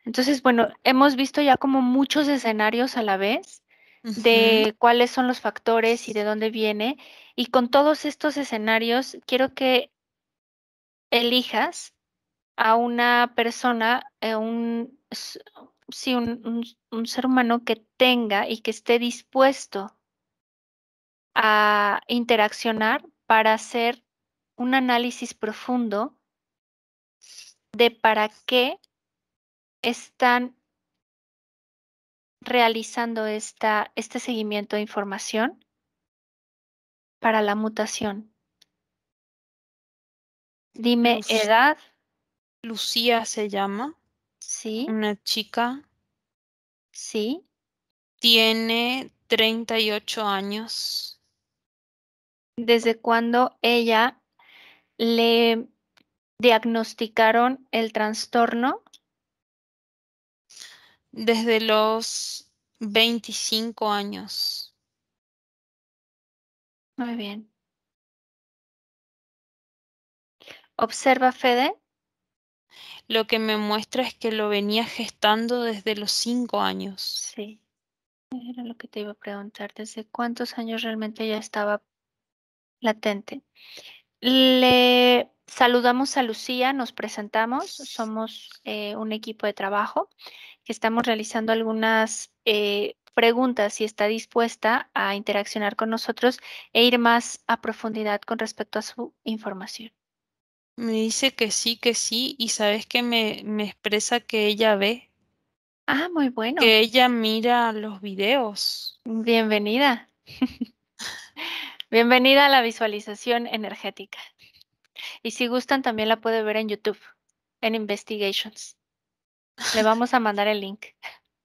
Entonces, bueno, hemos visto ya como muchos escenarios a la vez Ujú, de cuáles son los factores y de dónde viene. Y con todos estos escenarios, quiero que elijas a una persona, sí, un ser humano que tenga y que esté dispuesto a interaccionar para hacer un análisis profundo de para qué están realizando este seguimiento de información para la mutación. Dime Luz- edad, Lucía se llama, sí, una chica, sí. tiene 38 años. ¿Desde cuándo ella le diagnosticaron el trastorno? Desde los 25 años. Muy bien. Observa, Fede. Lo que me muestra es que lo venía gestando desde los 5 años. Sí, era lo que te iba a preguntar. ¿Desde cuántos años realmente ya estaba latente? Le saludamos a Lucía, nos presentamos. Somos un equipo de trabajo que estamos realizando algunas preguntas y está dispuesta a interaccionar con nosotros e ir más a profundidad con respecto a su información. Me dice que sí, y sabes que me expresa que ella ve, Ah, muy bueno. que ella mira los videos. Bienvenida. Bienvenida a la visualización energética. Y si gustan, también la puede ver en YouTube, en Investigations. Le vamos a mandar el link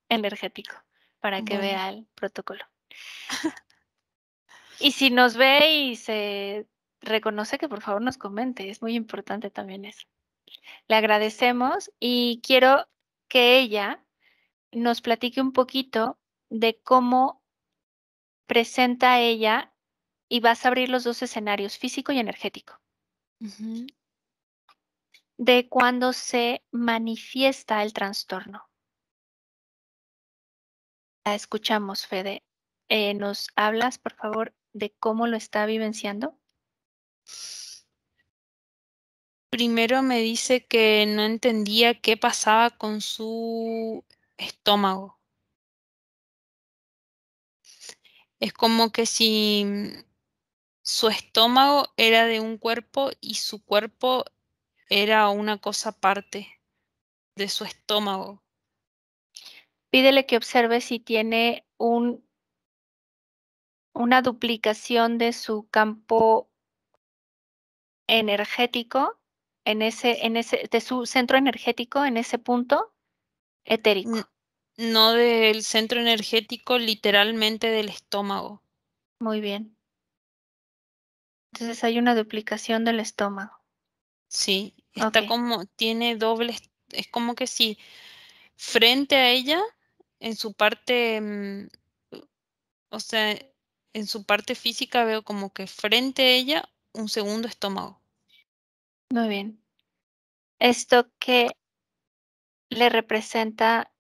energético para que Bueno, vea el protocolo. Y si nos ve y se reconoce, que por favor nos comente. Es muy importante también eso. Le agradecemos y quiero que ella nos platique un poquito de cómo presenta ella y vas a abrir los dos escenarios, físico y energético, ujú. de cuándo se manifiesta el trastorno. La escuchamos, Fede. ¿Nos hablas, por favor, de cómo lo está vivenciando? Primero me dice que no entendía qué pasaba con su estómago. Es como que si su estómago era de un cuerpo y su cuerpo era una cosa aparte de su estómago. Pídele que observe si tiene una duplicación de su campo energético de su centro energético en ese punto N- etérico. No del centro energético, literalmente del estómago. Muy bien. Entonces hay una duplicación del estómago. Sí, está Ok, como, tiene doble, es como que si frente a ella, en su parte, o sea, en su parte física veo como que frente a ella un segundo estómago. muy bien. ¿Esto qué le representa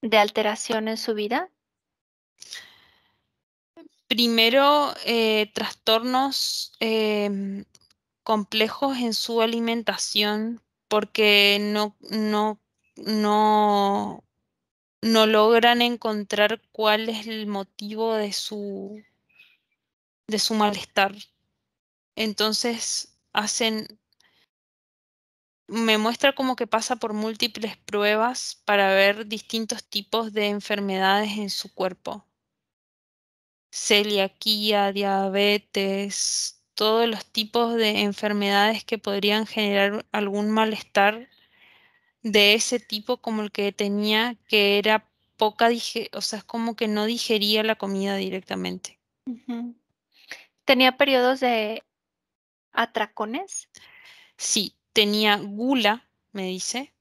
de alteración en su vida? Primero, trastornos complejos en su alimentación porque no, no logran encontrar cuál es el motivo de su malestar. Entonces me muestra como que pasa por múltiples pruebas para ver distintos tipos de enfermedades en su cuerpo. Celiaquía, diabetes, todos los tipos de enfermedades que podrían generar algún malestar de ese tipo como el que tenía, que era o sea, es como que no digería la comida directamente. Ujú. ¿Tenía periodos de atracones? Sí, tenía gula, me dice,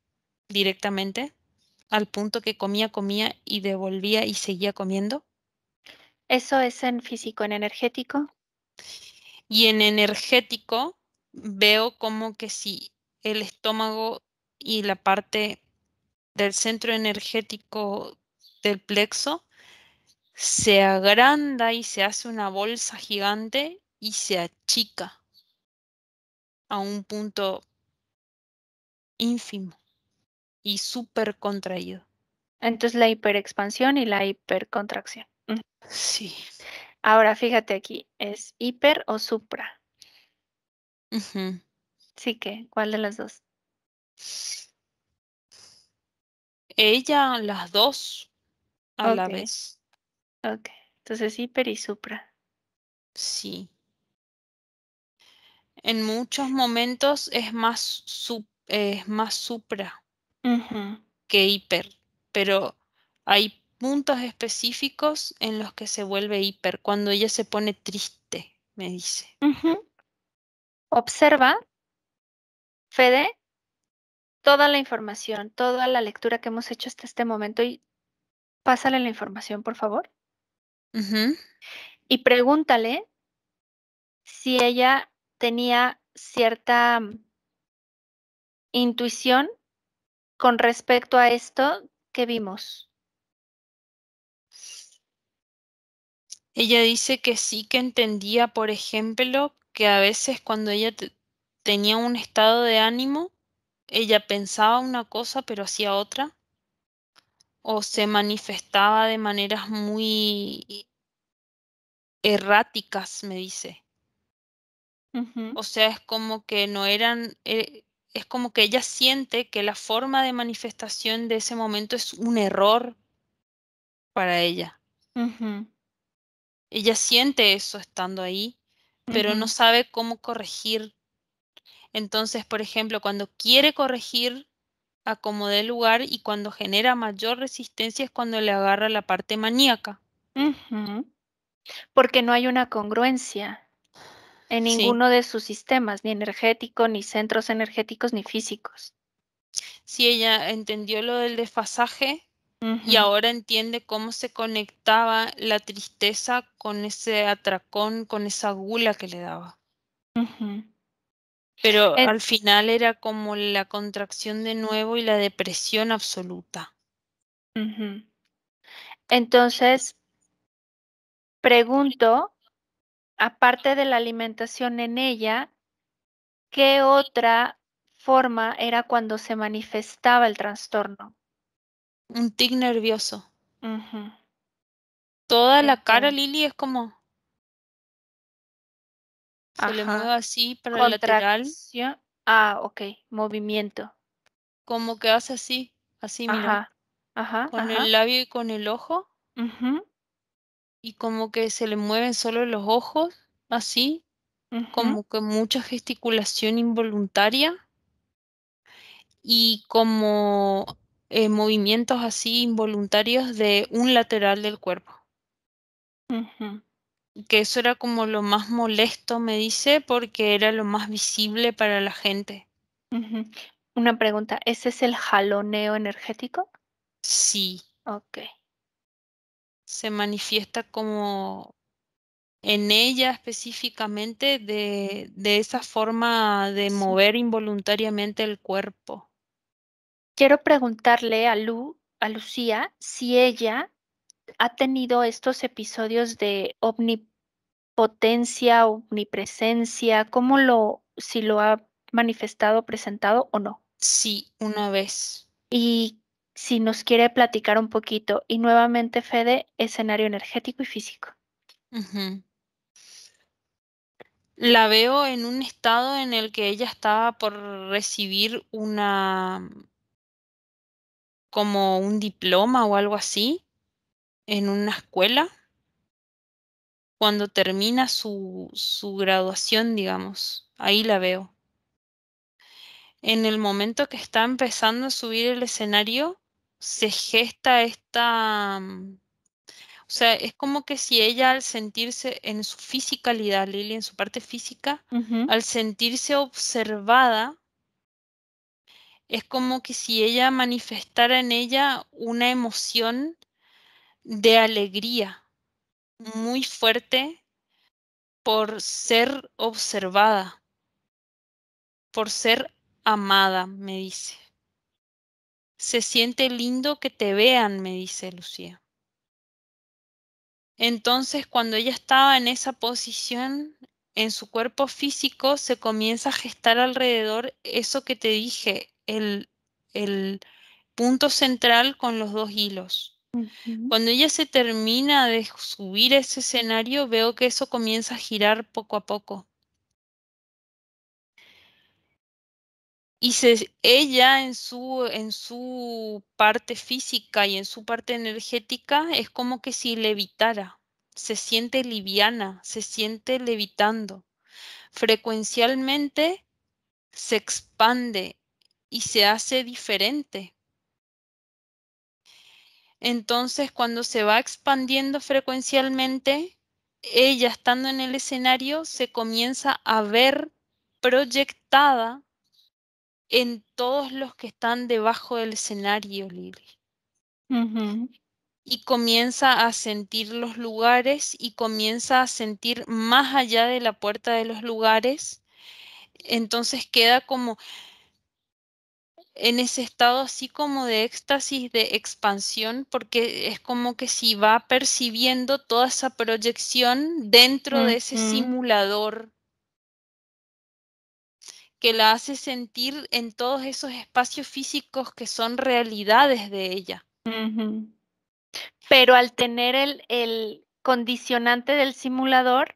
directamente, al punto que comía y devolvía y seguía comiendo. Eso es en físico, en energético. Y en energético veo como que si el estómago y la parte del centro energético del plexo se agranda y se hace una bolsa gigante y se achica a un punto ínfimo y súper contraído. Entonces la hiperexpansión y la hipercontracción. Sí. Ahora fíjate aquí, ¿es hiper o supra? Ujú. Sí que, ¿cuál de las dos? Ella, las dos a la Ok, vez. ok. Entonces hiper y supra. Sí. En muchos momentos es más supra Ujú, que hiper, pero hay puntos específicos en los que se vuelve hiper, cuando ella se pone triste, me dice. ujú. Observa, Fede, toda la información, toda la lectura que hemos hecho hasta este momento y pásale la información, por favor. Ujú. Y pregúntale si ella tenía cierta intuición con respecto a esto que vimos. Ella dice que sí que entendía, por ejemplo, que a veces cuando tenía un estado de ánimo, ella pensaba una cosa pero hacía otra, o se manifestaba de maneras muy erráticas, me dice. Ujú, O sea, es como que no eran, es como que ella siente que la forma de manifestación de ese momento es un error para ella. ujú, Ella siente eso estando ahí, pero no ujú, sabe cómo corregir. Entonces, por ejemplo, cuando quiere corregir, acomoda el lugar y cuando genera mayor resistencia es cuando le agarra la parte maníaca. ujú. Porque no hay una congruencia en Sí, ninguno de sus sistemas, ni energético, ni centros energéticos, ni físicos. sí, ella entendió lo del desfasaje y Ujú, ahora entiende cómo se conectaba la tristeza con ese atracón, con esa gula que le daba. ujú. Pero En- al final era como la contracción de nuevo y la depresión absoluta. ujú. Entonces, pregunto, aparte de la alimentación en ella, ¿qué otra forma era cuando se manifestaba el trastorno? Un tic nervioso. Ujú. Toda la cara, Entonces, Lili, es como se le mueve ajá, así para el lateral, contracción. Ok, movimiento. como que hace así, así, mira, Ajá, ajá, con ajá. el labio y con el ojo, Ujú, y como que se le mueven solo los ojos, así, ujú, como que mucha gesticulación involuntaria y como movimientos así involuntarios de un lateral del cuerpo. ujú, Que eso era como lo más molesto, me dice, porque era lo más visible para la gente. ujú. Una pregunta, ¿ese es el jaloneo energético? Sí, Ok. se manifiesta como en ella específicamente de esa forma de Sí. mover involuntariamente el cuerpo. Quiero preguntarle a Lucía, si ella ha tenido estos episodios de omnipotencia, omnipresencia, si lo ha manifestado, presentado o no. Sí, una vez. Y si nos quiere platicar un poquito. Y nuevamente, Fede, escenario energético y físico. Ujú. La veo en un estado en el que ella estaba por recibir como un diploma o algo así, en una escuela, cuando termina su graduación, digamos. Ahí la veo. En el momento que está empezando a subir el escenario, se gesta o sea, es como que si ella al sentirse en su fisicalidad, Lili, en su parte física, Ujú, al sentirse observada, es como que si ella manifestara en ella una emoción de alegría muy fuerte por ser observada, por ser amada, me dice. Se siente lindo que te vean, me dice Lucía. Entonces, cuando ella estaba en esa posición, en su cuerpo físico se comienza a gestar alrededor eso que te dije, el punto central con los dos hilos. ujú. Cuando ella se termina de subir ese escenario, veo que eso comienza a girar poco a poco. Y ella en su parte física y en su parte energética es como que si levitara, se siente liviana, se siente levitando. Frecuencialmente se expande y se hace diferente. Entonces, cuando se va expandiendo frecuencialmente, ella estando en el escenario se comienza a ver proyectada en todos los que están debajo del escenario, Lili. Ujú, Y comienza a sentir los lugares y comienza a sentir más allá de la puerta de los lugares. Entonces queda como en ese estado así como de éxtasis, de expansión, porque es como que si va percibiendo toda esa proyección dentro de ese ujú, simulador que la hace sentir en todos esos espacios físicos que son realidades de ella. ujú. Pero al tener el condicionante del simulador,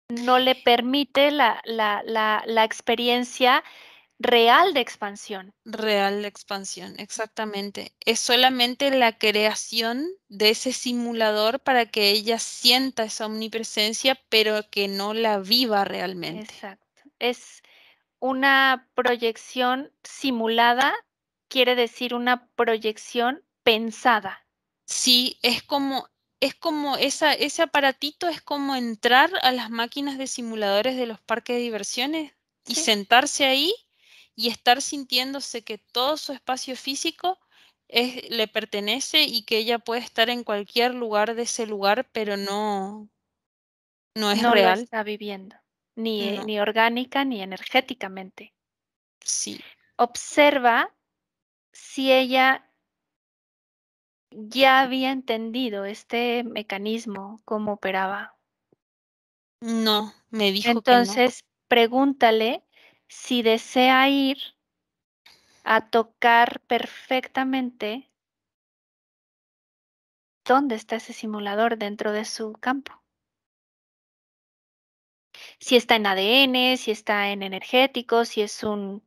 no le permite la experiencia real de expansión. Real expansión, exactamente. Es solamente la creación de ese simulador para que ella sienta esa omnipresencia, pero que no la viva realmente. Exacto. Es una proyección simulada, quiere decir una proyección pensada. Sí, es como ese aparatito es como entrar a las máquinas de simuladores de los parques de diversiones y Sí, sentarse ahí y estar sintiéndose que todo su espacio físico le pertenece y que ella puede estar en cualquier lugar de ese lugar, pero no es no lo real. está viviendo, ni, No, ni orgánica ni energéticamente. sí. Observa si ella ya había entendido este mecanismo, cómo operaba. No, me dijo que no. Entonces, pregúntale si desea ir a tocar perfectamente dónde está ese simulador dentro de su campo. Si está en ADN, si está en energético, si es un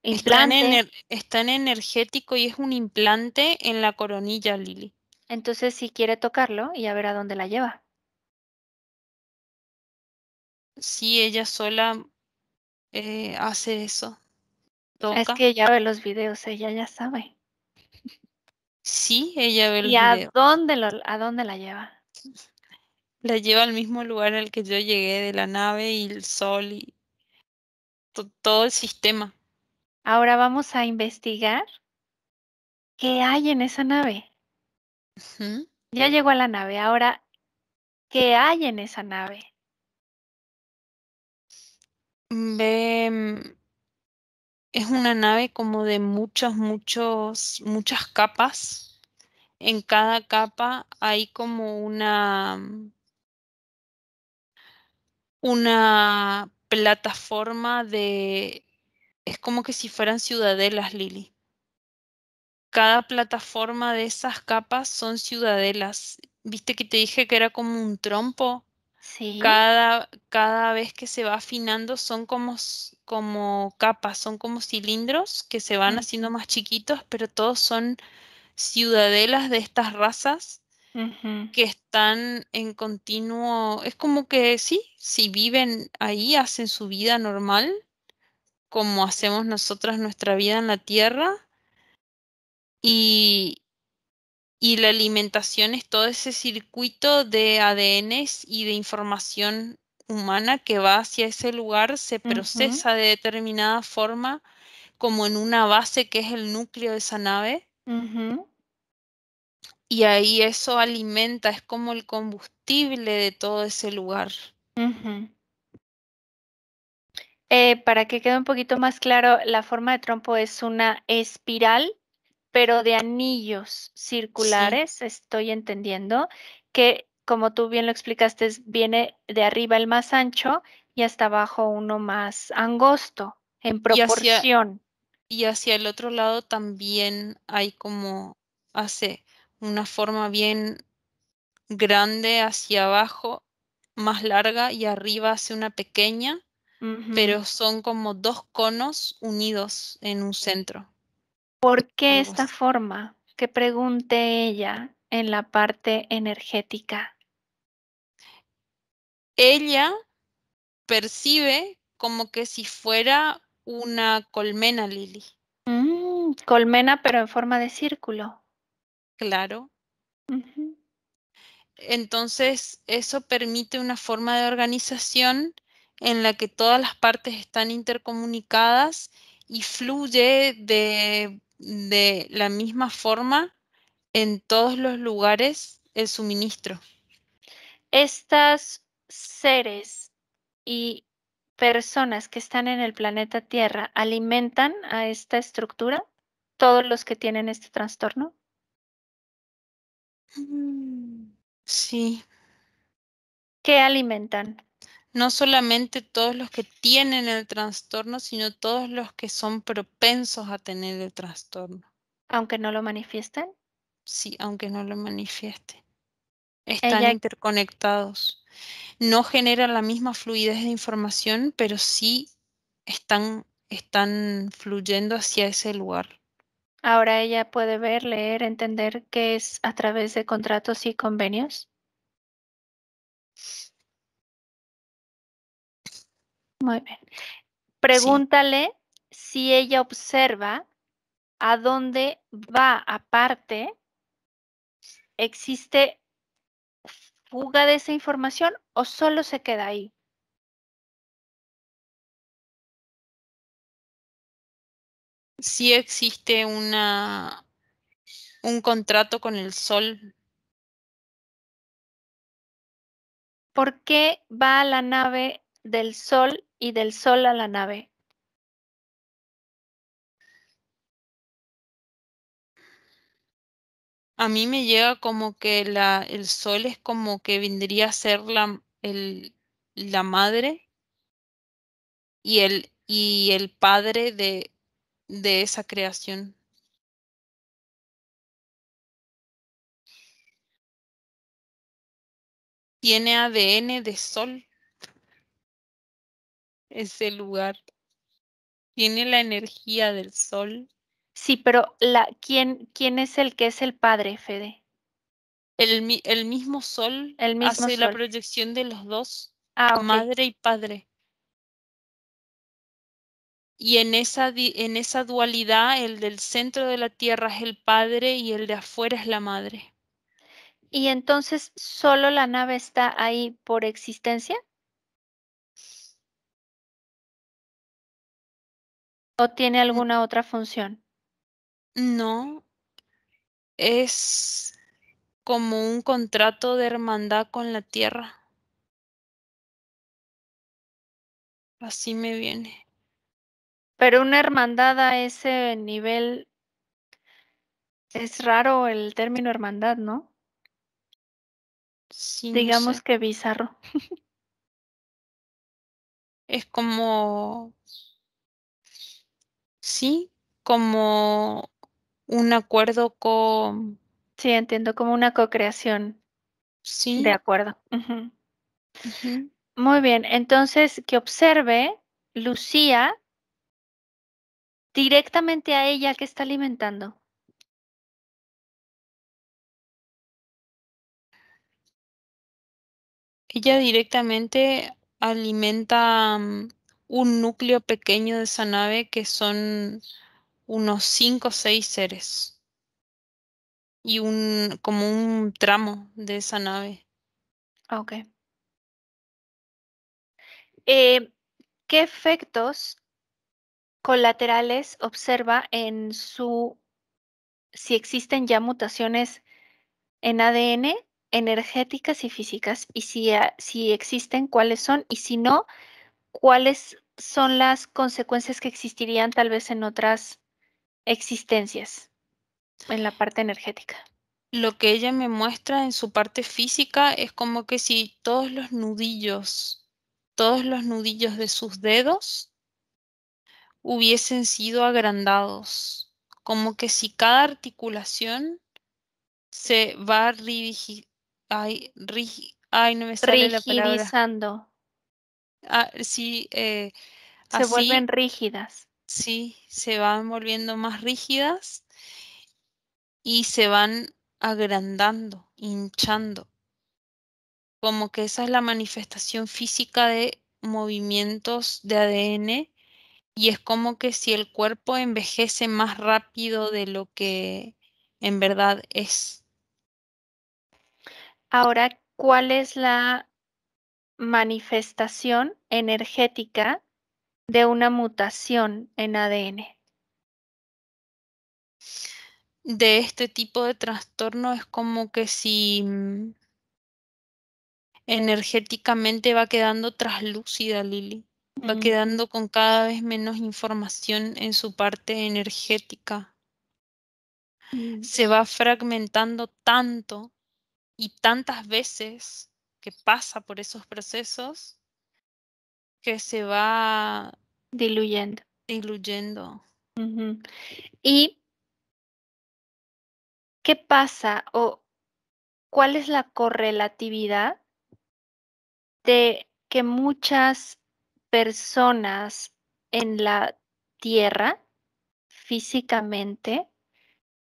implante. Está en energético y es un implante en la coronilla, Lili. Entonces, si quiere tocarlo y a ver a dónde la lleva. Sí, ella sola hace eso, Es toca. que ella ve los videos, ella ya sabe. Sí, ella ve ¿Y los videos. a dónde la lleva? La lleva al mismo lugar al que yo llegué de la nave y el sol y todo el sistema. Ahora vamos a investigar qué hay en esa nave. Ujú. Ya llegó a la nave, ahora, ¿qué hay en esa nave? Ve, es una nave como de muchas capas. En cada capa hay como una plataforma es como que si fueran ciudadelas, Lili. Cada plataforma de esas capas son ciudadelas. ¿Viste que te dije que era como un trompo? Sí. Cada vez que se va afinando son como capas, son como cilindros que se van haciendo Ujú, más chiquitos, pero todos son ciudadelas de estas razas ujú, que están en continuo, es como que sí, si viven ahí, hacen su vida normal, como hacemos nosotras nuestra vida en la Tierra, y, y la alimentación es todo ese circuito de ADNs y de información humana que va hacia ese lugar, se ujú, procesa de determinada forma, como en una base que es el núcleo de esa nave. ujú, Y ahí eso alimenta, es como el combustible de todo ese lugar. ujú. Para que quede un poquito más claro, la forma de trompo es una espiral, pero de anillos Sí, circulares, estoy entendiendo, que como tú bien lo explicaste, viene de arriba el más ancho y hasta abajo uno más angosto, en y hacia, proporción. y hacia el otro lado también hay como, hace una forma bien grande hacia abajo, más larga, y arriba hace una pequeña, Ujú. pero son como dos conos unidos en un centro, ¿Por qué algo esta así. forma? Que pregunte ella en la parte energética. Ella percibe como que si fuera una colmena, Lili. Colmena, pero en forma de círculo. Claro. Ujú. Entonces, eso permite una forma de organización en la que todas las partes están intercomunicadas y fluye de la misma forma en todos los lugares el suministro. Estas seres y personas que están en el planeta Tierra alimentan a esta estructura, todos los que tienen este trastorno, Sí, ¿qué alimentan, no solamente todos los que tienen el trastorno, sino todos los que son propensos a tener el trastorno. aunque no lo manifiesten? Sí, aunque no lo manifieste. Están Ella, interconectados. No generan la misma fluidez de información, pero sí están fluyendo hacia ese lugar. ahora ella puede ver, leer, entender qué es a través de contratos y convenios. Muy bien. Sí, Pregúntale si ella observa a dónde va aparte, existe fuga de esa información o solo se queda ahí. sí existe un contrato con el sol. ¿Por qué va a la nave del sol y del sol a la nave? A mí me llega como que el sol es como que vendría a ser la madre y el padre de esa creación. Tiene ADN de sol ese lugar. Tiene la energía del sol. Sí, pero ¿quién es el que es el padre, Fede? El mismo sol El mismo hace la sol. proyección de los dos, Ah, ok. madre y padre. Y en esa dualidad, el del centro de la tierra es el padre y el de afuera es la madre. ¿Y entonces solo la nave está ahí por existencia o tiene N- alguna otra función? No, es como un contrato de hermandad con la tierra. Así me viene. Pero una hermandad a ese nivel, es raro el término hermandad, ¿no? Sí, no Digamos sé. que bizarro. Es como, sí, como un acuerdo con, Sí, entiendo, como una co-creación. De sí. acuerdo. Ujú. Ujú. Muy bien, entonces que observe Lucía directamente a ella que está alimentando. Ella directamente alimenta un núcleo pequeño de esa nave que son unos 5 o 6 seres y como un tramo de esa nave. Ok. Eh, ¿Qué efectos colaterales observa en si existen ya mutaciones en ADN, energéticas y físicas? Y si existen, ¿cuáles son? Y si no, ¿cuáles son las consecuencias que existirían tal vez en otras existencias en la parte energética? Lo que ella me muestra en su parte física es como que si todos los nudillos de sus dedos hubiesen sido agrandados, como que si cada articulación se va ay, no me sale la palabra. Rigidizando. Sí, Se así vuelven rígidas. sí, se van volviendo más rígidas y se van agrandando, hinchando. Como que esa es la manifestación física de movimientos de ADN y es como que si el cuerpo envejece más rápido de lo que en verdad es. Ahora, ¿cuál es la manifestación energética de una mutación en ADN? De este tipo de trastorno es como que si energéticamente va quedando traslúcida, Lili. Va Ujú, quedando con cada vez menos información en su parte energética. mm, Se va fragmentando tanto y tantas veces que pasa por esos procesos que se va diluyendo. diluyendo. Ujú. ¿Y qué pasa o cuál es la correlatividad de que muchas personas en la Tierra físicamente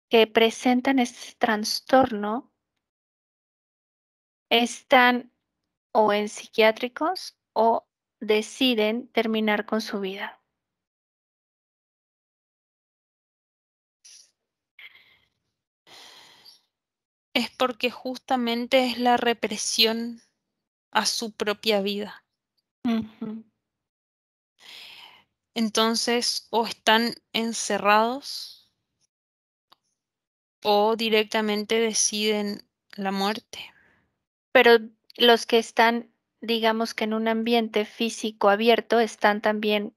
que presentan este trastorno están o en psiquiátricos o deciden terminar con su vida? Es porque justamente es la represión a su propia vida. Ujú, Entonces, o están encerrados o directamente deciden la muerte. pero los que están, digamos que en un ambiente físico abierto, están también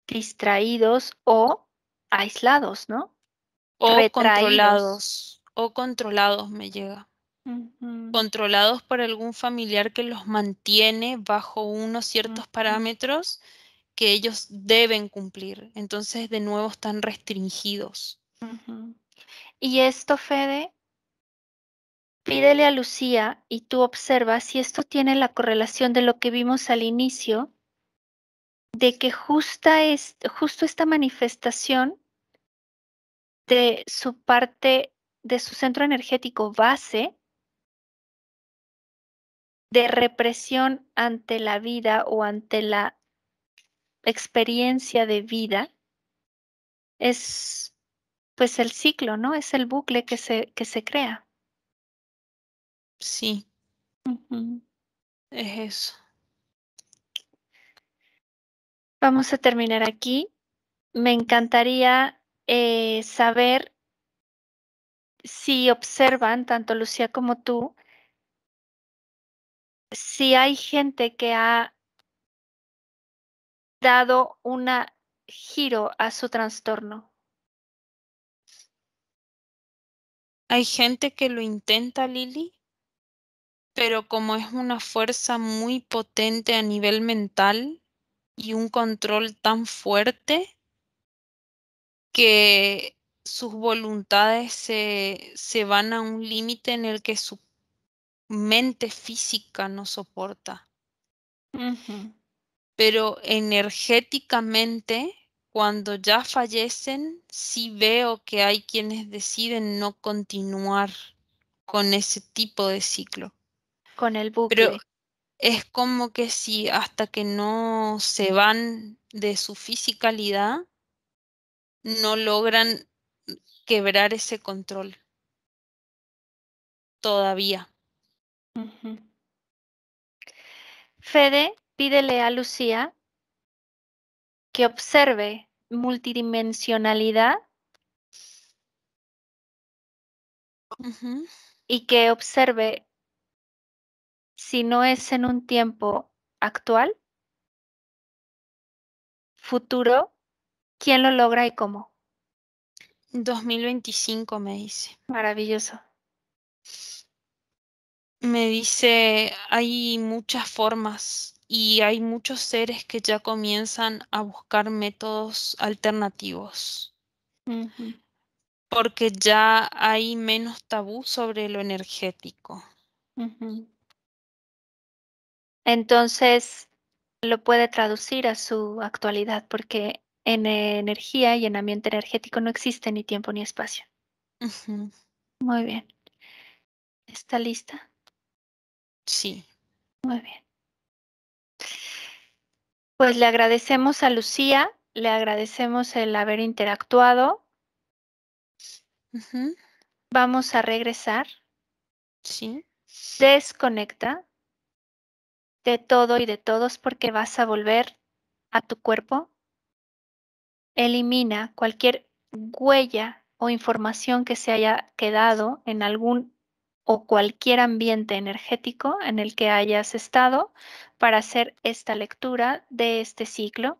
distraídos o aislados, ¿no? Retraídos. O controlados me llega. Ujú, Controlados por algún familiar que los mantiene bajo unos ciertos ujú, parámetros que ellos deben cumplir. Entonces, de nuevo, están restringidos. ujú. Y esto, Fede, pídele a Lucía y tú observas si esto tiene la correlación de lo que vimos al inicio, de que justo esta manifestación de su parte, de su centro energético base, de represión ante la vida o ante la experiencia de vida, es pues el ciclo, ¿no? Es el bucle que se crea. Sí, Ujú. es eso. Vamos a terminar aquí. Me encantaría saber si observan, tanto Lucía como tú, si hay gente que ha dado un giro a su trastorno. Hay gente que lo intenta, Lili, pero como es una fuerza muy potente a nivel mental y un control tan fuerte que sus voluntades se van a un límite en el que su mente física no soporta. Ujú, Pero energéticamente, cuando ya fallecen, sí veo que hay quienes deciden no continuar con ese tipo de ciclo. con el Pero bucle. es como que si hasta que no se van de su fisicalidad, no logran quebrar ese control todavía. Ujú. Fede, pídele a Lucía que observe multidimensionalidad Ujú. y que observe si no es en un tiempo actual, futuro, quién lo logra y cómo. 2025 me dice. Maravilloso. Me dice, hay muchas formas y hay muchos seres que ya comienzan a buscar métodos alternativos, Ujú, porque ya hay menos tabú sobre lo energético. ujú. Entonces lo puede traducir a su actualidad porque en energía y en ambiente energético no existe ni tiempo ni espacio. Ujú. Muy bien. ¿Está lista? Sí. Muy bien. Pues le agradecemos a Lucía, le agradecemos el haber interactuado. Ujú. Vamos a regresar. Sí. Desconecta de todo y de todos porque vas a volver a tu cuerpo. Elimina cualquier huella o información que se haya quedado en algún o cualquier ambiente energético en el que hayas estado para hacer esta lectura de este ciclo.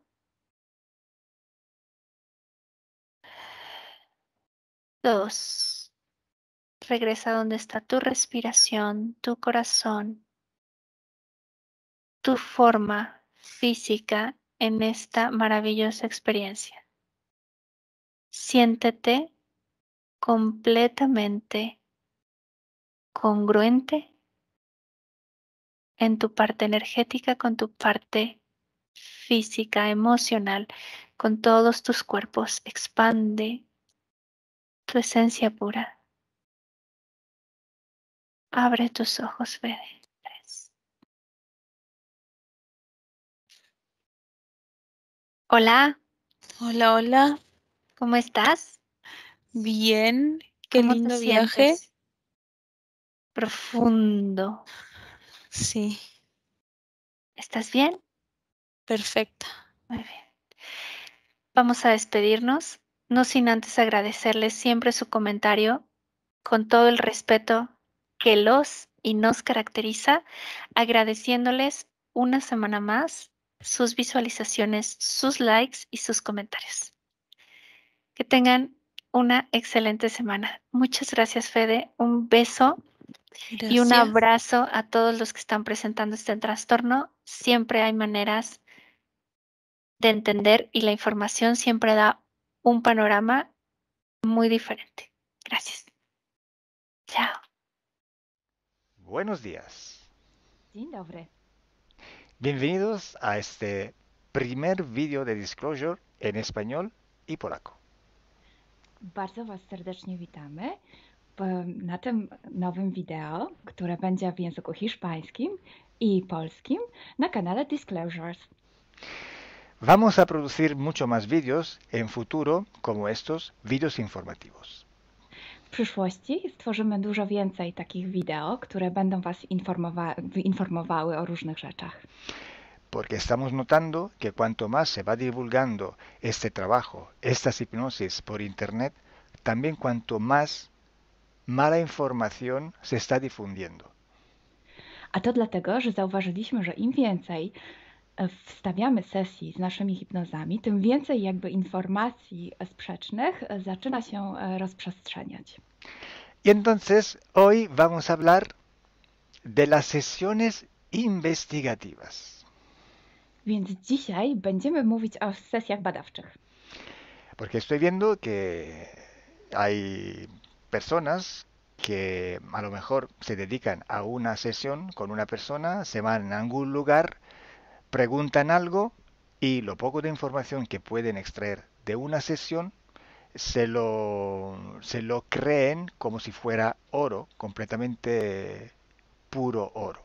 2. Regresa donde está tu respiración, tu corazón, tu forma física en esta maravillosa experiencia. Siéntete completamente congruente en tu parte energética con tu parte física, emocional, con todos tus cuerpos. Expande tu esencia pura. Abre tus ojos, Fede. 3. Hola, Hola, hola. ¿cómo estás? Bien. Qué ¿Cómo te lindo viaje. sientes? Profundo. Sí. ¿Estás bien? Perfecta. Muy bien. Vamos a despedirnos, no sin antes agradecerles siempre su comentario con todo el respeto que los y nos caracteriza, agradeciéndoles una semana más sus visualizaciones, sus likes y sus comentarios. Que tengan una excelente semana. Muchas gracias, Fede. Un beso y un Gracias. abrazo a todos los que están presentando este trastorno. Siempre hay maneras de entender y la información siempre da un panorama muy diferente. Gracias. Chao. Buenos días. Dzień dobry. Bienvenidos a este primer vídeo de Disclosure en español y polaco. Bardzo Was serdecznie witamy na tym nowym wideo, które będzie w języku hiszpańskim i polskim na kanale Disclosures. Vamos a producir mucho más vídeos en futuro como estos vídeos informativos. W przyszłości stworzymy dużo więcej takich wideo, które będą Was informowały o różnych rzeczach. Porque estamos notando que cuanto más se va divulgando este trabajo, estas hipnosis por internet, también cuanto más mala información se está difundiendo. A to dlatego, że zauważyliśmy, że im więcej wstawiamy sesji z naszymi hipnozami, tym więcej jakby informacji sprzecznych zaczyna się rozprzestrzeniać. Y entonces hoy vamos a hablar de las sesiones investigativas. Więc dzisiaj będziemy mówić o sesjach badawczych. Porque estoy viendo que hay personas que a lo mejor se dedican a una sesión con una persona, se van a algún lugar, preguntan algo y lo poco de información que pueden extraer de una sesión se lo creen como si fuera oro, completamente puro oro.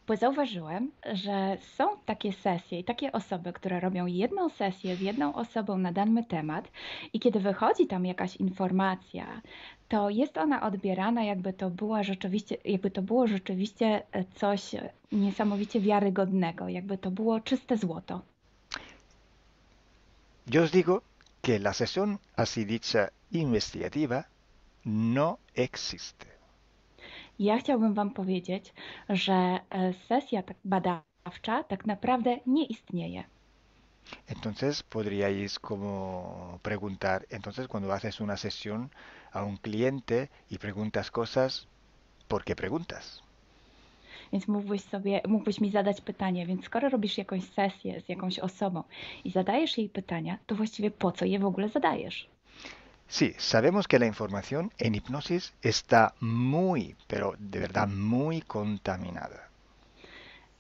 Bo zauważyłem, że są takie sesje i takie osoby, które robią jedną sesję z jedną osobą na dany temat i kiedy wychodzi tam jakaś informacja, to jest ona odbierana jakby to było rzeczywiście coś niesamowicie wiarygodnego, jakby to było czyste złoto. Yo os digo que la sesión así dicha investigativa no existe. Ja chciałbym Wam powiedzieć, że sesja badawcza tak naprawdę nie istnieje. Entonces podríais como preguntar, entonces cuando haces una sesión a un cliente y preguntas cosas, ¿por qué preguntas? Więc mógłbyś mi zadać pytanie, więc skoro robisz jakąś sesję z jakąś osobą i zadajesz jej pytania, to właściwie po co je w ogóle zadajesz? Sí, sabemos que la información en hipnosis está muy, pero de verdad muy contaminada.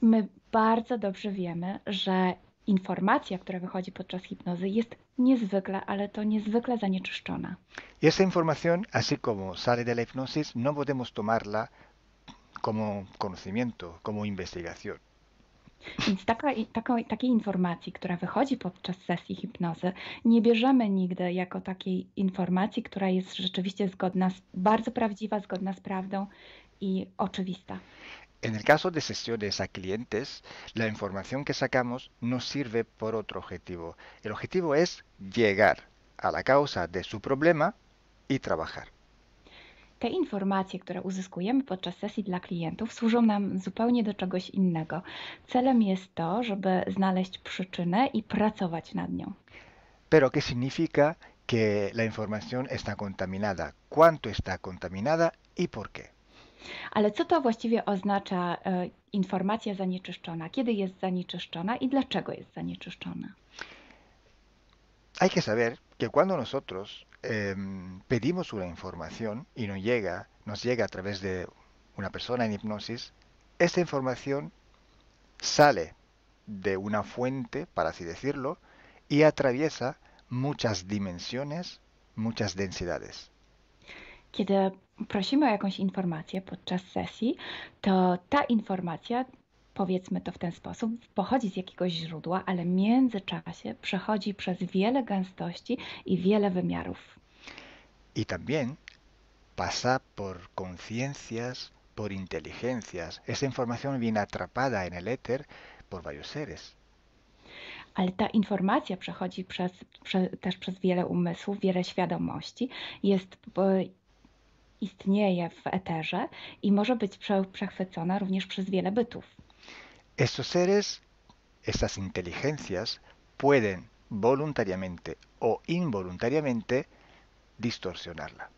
My bardzo dobrze wiemy, że informacja, która wychodzi podczas hipnozy, jest niezwykle, ale to niezwykle zanieczyszczona. Y esa información, así como sale de la hipnosis, no podemos tomarla como conocimiento, como investigación. Więc takiej informacji, która wychodzi podczas sesji hipnozy, nie bierzemy nigdy jako takiej informacji, która jest rzeczywiście bardzo prawdziwa, zgodna z prawdą i oczywista. En el caso de sesiones a clientes, la información que sacamos nos sirve por otro objetivo. El objetivo es llegar a la causa de su problema y trabajar. Te informacje, które uzyskujemy podczas sesji dla klientów, służą nam zupełnie do czegoś innego. Celem jest to, żeby znaleźć przyczynę i pracować nad nią. Pero ¿qué significa que la información está contaminada? ¿Cuánto está contaminada y por qué? Ale co to właściwie oznacza informacja zanieczyszczona? Kiedy jest zanieczyszczona i dlaczego jest zanieczyszczona? Hay que saber que cuando nosotros pedimos una información y nos llega a través de una persona en hipnosis, esta información sale de una fuente, para así decirlo, y atraviesa muchas dimensiones, muchas densidades. Kiedy prosimy o jakąś informację podczas sesji, to ta informacja, powiedzmy to w ten sposób, pochodzi z jakiegoś źródła, ale w międzyczasie przechodzi przez wiele gęstości i wiele wymiarów. Y también pasa por conciencias, por inteligencias. Esa información viene atrapada en el éter por varios seres. Ale ta informacja przechodzi też przez wiele umysłów, wiele świadomości, istnieje w eterze i może być przechwycona również przez wiele bytów. Estos seres, estas inteligencias, pueden voluntariamente o involuntariamente distorsionarla.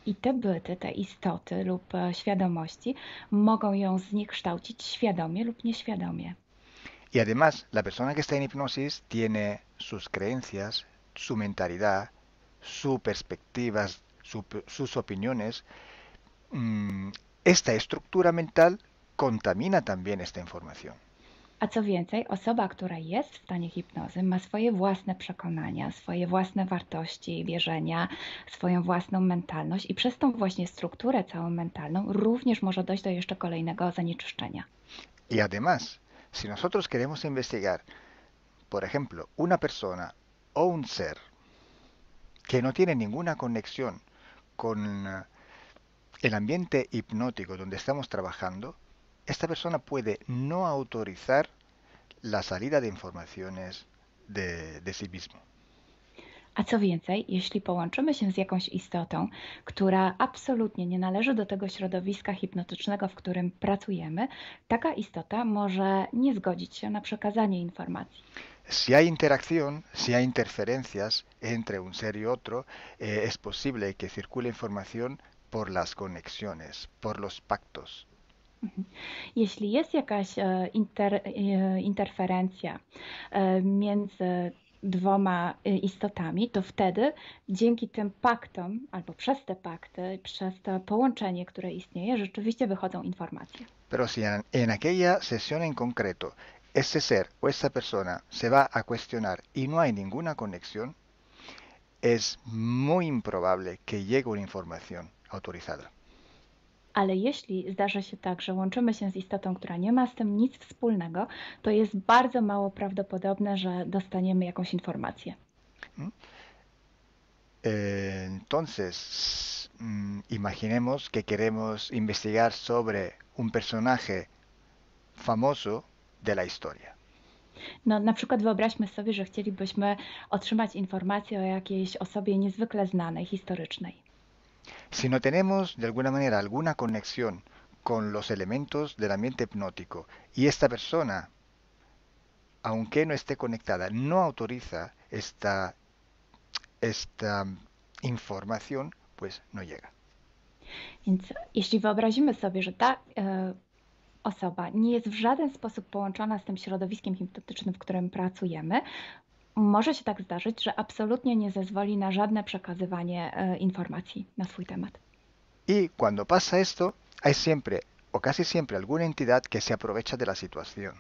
I te byty, te istoty lub świadomości mogą ją zniekształcić świadomie lub nieświadomie. Y además, la persona que está en hipnosis tiene sus creencias, su mentalidad, sus perspectivas, sus opiniones. Esta estructura mental contamina también esta información. A co więcej, osoba, która jest w stanie hipnozy, ma swoje własne przekonania, swoje własne wartości i wierzenia, swoją własną mentalność i przez tą właśnie strukturę całą mentalną również może dojść do jeszcze kolejnego zanieczyszczenia. Y además, si nosotros queremos investigar, por ejemplo, una persona o un ser que no tiene ninguna conexión con el ambiente hipnótico donde estamos trabajando, esta persona puede no autorizar la salida de informaciones de sí mismo. A co więcej, jeśli połączymy się z jakąś istotą, która absolutnie nie należy do tego środowiska hipnotycznego, w którym pracujemy, taka istota może nie zgodzić się na przekazanie informacji. Si hay interacción, si hay interferencias entre un ser y otro, es posible que circule información por las conexiones, por los pactos. Jeśli jest jakaś interferencja między dwoma istotami, to wtedy dzięki tym paktom, albo przez te pakty, przez to połączenie, które istnieje, rzeczywiście wychodzą informacje. Pero si en aquella sesión en concreto ese ser o esa persona se va a cuestionar y no hay ninguna conexión, es muy improbable que llegue una información autorizada. Ale jeśli zdarzy się tak, że łączymy się z istotą, która nie ma z tym nic wspólnego, to jest bardzo mało prawdopodobne, że dostaniemy jakąś informację. Entonces, imaginemos que queremos investigar sobre un personaje famoso de la historia. No, na przykład wyobraźmy sobie, że chcielibyśmy otrzymać informację o jakiejś osobie niezwykle znanej, historycznej. Si no tenemos de alguna manera alguna conexión con los elementos del ambiente hipnótico y esta persona, aunque no esté conectada, no autoriza esta información, pues no llega. Więc jeśli wyobrazimy sobie, że ta osoba nie jest w żaden sposób połączona z tym środowiskiem hipnotycznym, w którym pracujemy, może się tak zdarzyć, że absolutnie nie zezwoli na żadne przekazywanie informacji na swój temat. Y cuando pasa esto, hay siempre o casi siempre alguna entidad que se aprovecha de la situación.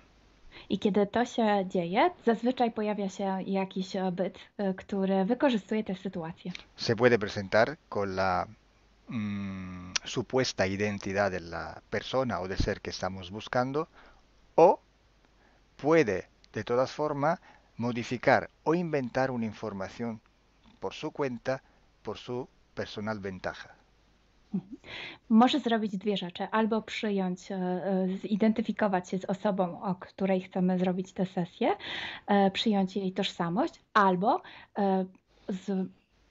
I kiedy to się dzieje, zazwyczaj pojawia się jakiś byt, który wykorzystuje tę sytuację. Se puede presentar con la supuesta identidad de la persona o del ser que estamos buscando, o puede de todas formas modificar o inventar una información por su cuenta, por su personal ventaja. Może zrobić dwie rzeczy. Albo przyjąć, zidentyfikować się z osobą, o której chcemy zrobić tę sesję, przyjąć jej tożsamość, albo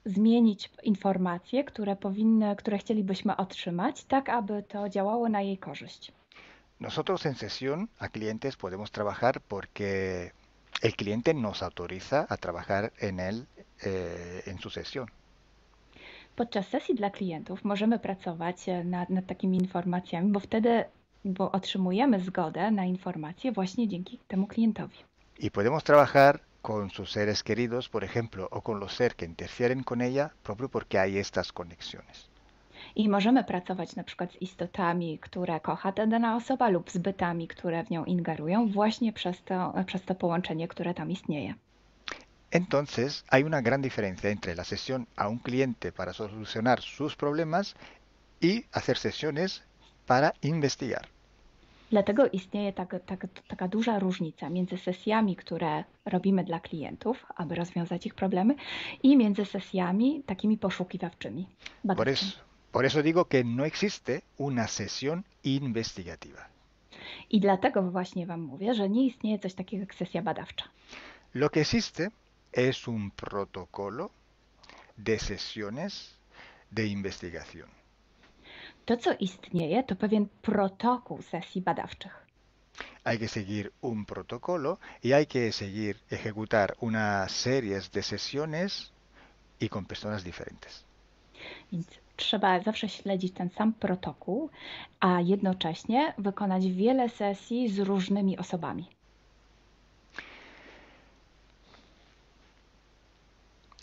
zmienić informacje, które chcielibyśmy otrzymać, tak aby to działało na jej korzyść. Nosotros en sesión a clientes podemos trabajar porque el cliente nos autoriza a trabajar en él, en su sesión. Podczas sesji dla klientów możemy pracować nad takimi informacjami, bo otrzymujemy zgodę na informacje właśnie dzięki temu klientowi. Y podemos trabajar con sus seres queridos, por ejemplo, o con los seres que interfieren con ella, propio porque hay estas conexiones. I możemy pracować na przykład z istotami, które kocha ta dana osoba, lub z bytami, które w nią ingerują, właśnie przez to połączenie, które tam istnieje. Entonces, hay una gran diferencia entre la sesión a un cliente para solucionar sus problemas y hacer sesiones para investigar. Dlatego istnieje taka duża różnica między sesjami, które robimy dla klientów, aby rozwiązać ich problemy, i między sesjami takimi poszukiwawczymi, badawczymi. Por eso digo que no existe una sesión investigativa. I dlatego właśnie Wam mówię, że nie istnieje coś takiego jak sesja badawcza. Lo que existe es un protocolo de sesiones de investigación. To, co istnieje, to pewien protokół sesji badawczych. Hay que seguir un protocolo y hay que ejecutar una series de sesiones y con personas diferentes. Więc trzeba zawsze śledzić ten sam protokół, a jednocześnie wykonać wiele sesji z różnymi osobami.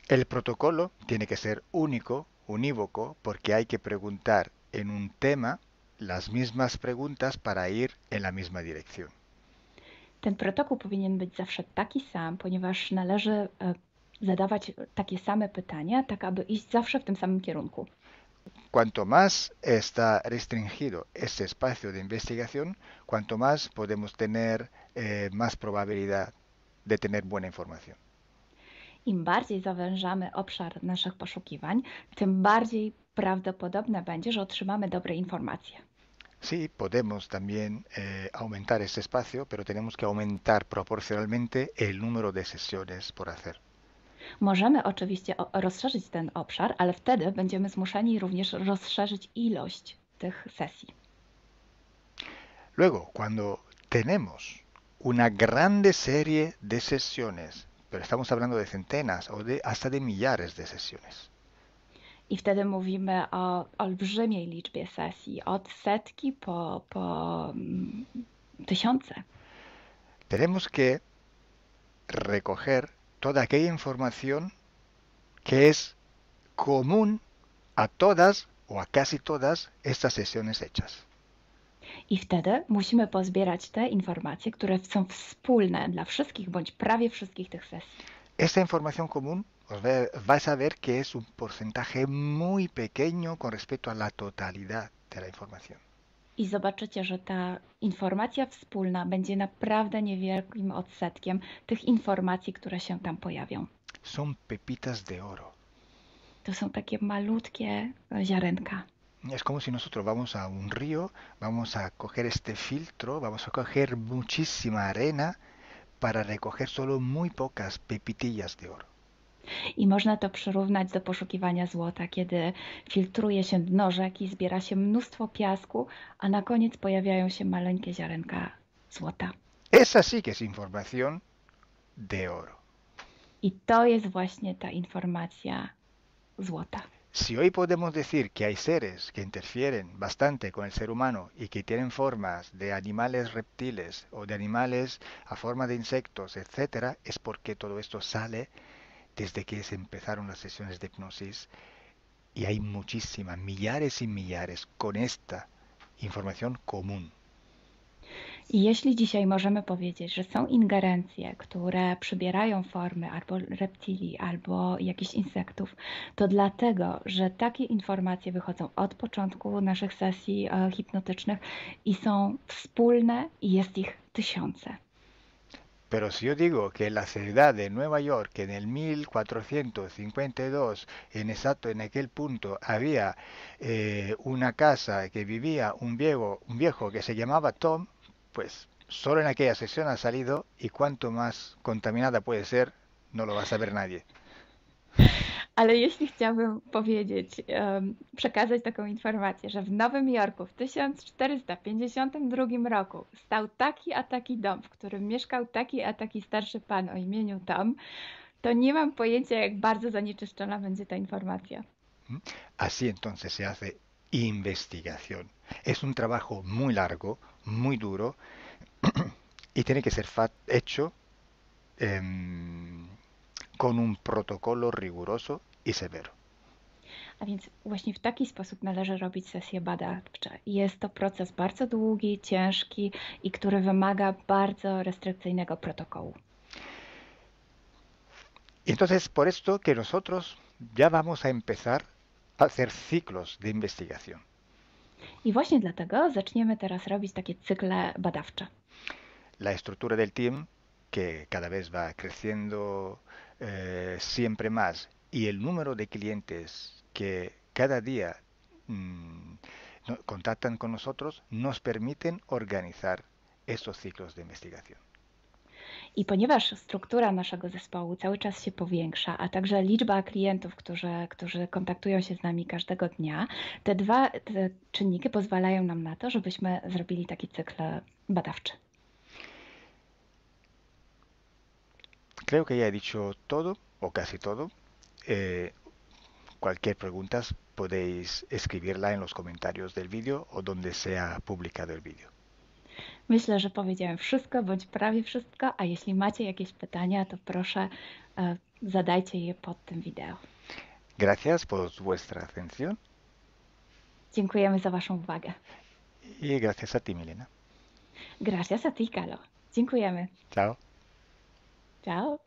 El protocolo tiene que ser único, unívoco, porque hay que preguntar en un tema las mismas preguntas para ir en la misma dirección. Ten protokół powinien być zawsze taki sam, ponieważ należy zadawać takie same pytania, tak aby iść zawsze w tym samym kierunku. Cuanto más está restringido ese espacio de investigación, cuanto más podemos tener más probabilidad de tener buena información. Im bardziej zawężamy obszar naszych poszukiwań, tym bardziej prawdopodobne będzie, że otrzymamy dobre informacje. Sí, podemos también aumentar ese espacio, pero tenemos que aumentar proporcionalmente el número de sesiones por hacer. Możemy oczywiście rozszerzyć ten obszar, ale wtedy będziemy zmuszeni również rozszerzyć ilość tych sesji. Luego, cuando tenemos una grande serie de sesiones, pero estamos hablando de centenas o hasta de millares de sesiones. I wtedy mówimy o olbrzymiej liczbie sesji, od setki po tysiące. Tenemos que recoger toda aquella información que es común a todas o a casi todas estas sesiones hechas. I wtedy musimy pozbierać te informacje, które są wspólne dla wszystkich bądź prawie wszystkich tych sesji. Esta información común vais a ver que es un porcentaje muy pequeño con respecto a la totalidad de la información. I zobaczycie, że ta informacja wspólna będzie naprawdę niewielkim odsetkiem tych informacji, które się tam pojawią. Son pepitas de oro. To są takie malutkie ziarenka. Es como si nosotros vamos a un río, vamos a coger este filtro, vamos a coger muchísima arena para recoger solo muy pocas pepitillas de oro. I można to przyrównać do poszukiwania złota, kiedy filtruje się dno rzeki, zbiera się mnóstwo piasku, a na koniec pojawiają się maleńkie ziarenka złota. Esa sí que es información de oro. I to jest właśnie ta informacja złota. Si hoy podemos decir que hay seres que interfieren bastante con el ser humano y que tienen formas de animales reptiles o de animales a forma de insectos, etc., es porque todo esto sale desde que se empezaron las sesiones de hipnosis y hay muchísimas, millares y millares con esta información común. I jeśli dzisiaj możemy powiedzieć, że są ingerencje, które przybierają formy albo reptilii, albo jakichś insektów, to dlatego, że takie informacje wychodzą od początku naszych sesji hipnotycznych i są wspólne i jest ich tysiące. Pero si yo digo que en la ciudad de Nueva York en el 1452, en aquel punto, había una casa que vivía un viejo que se llamaba Tom, pues solo en aquella sesión ha salido y cuánto más contaminada puede ser, no lo va a saber nadie. Ale jeśli chciałabym powiedzieć, przekazać taką informację, że w Nowym Jorku w 1452 roku stał taki a taki dom, w którym mieszkał taki a taki starszy pan o imieniu Tom, to nie mam pojęcia, jak bardzo zanieczyszczona będzie ta informacja. Así entonces se hace investigación. Es un trabajo muy largo, muy duro y tiene que ser hecho con un protocolo riguroso i severo. A więc właśnie w taki sposób należy robić sesje badawcze. Jest to proces bardzo długi, ciężki i który wymaga bardzo restrykcyjnego protokołu. Entonces, por esto que nosotros ya vamos a empezar a hacer ciclos de investigación. I właśnie dlatego zaczniemy teraz robić takie cykle badawcze. La estructura del team, que cada vez va creciendo siempre más, y el número de clientes que cada día contactan con nosotros, nos permiten organizar estos ciclos de investigación. I ponieważ struktura naszego zespołu cały czas się powiększa, a także liczba klientów, którzy kontaktują się z nami każdego dnia, te czynniki pozwalają nam na to, żebyśmy zrobili taki cykl badawczy. Creo que ya he dicho todo, o casi todo. Cualquier pregunta podéis escribirla en los comentarios del vídeo o donde sea publicado el vídeo. Myślę, że powiedziałem wszystko, bądź prawie wszystko, a jeśli macie jakieś pytania, to proszę zadajcie je pod tym wideo. Gracias por vuestra atención. Dziękujemy za waszą uwagę. Y gracias a ti, Milena. Gracias a ti, Kalo. Dziękujemy. Chao. Ciao.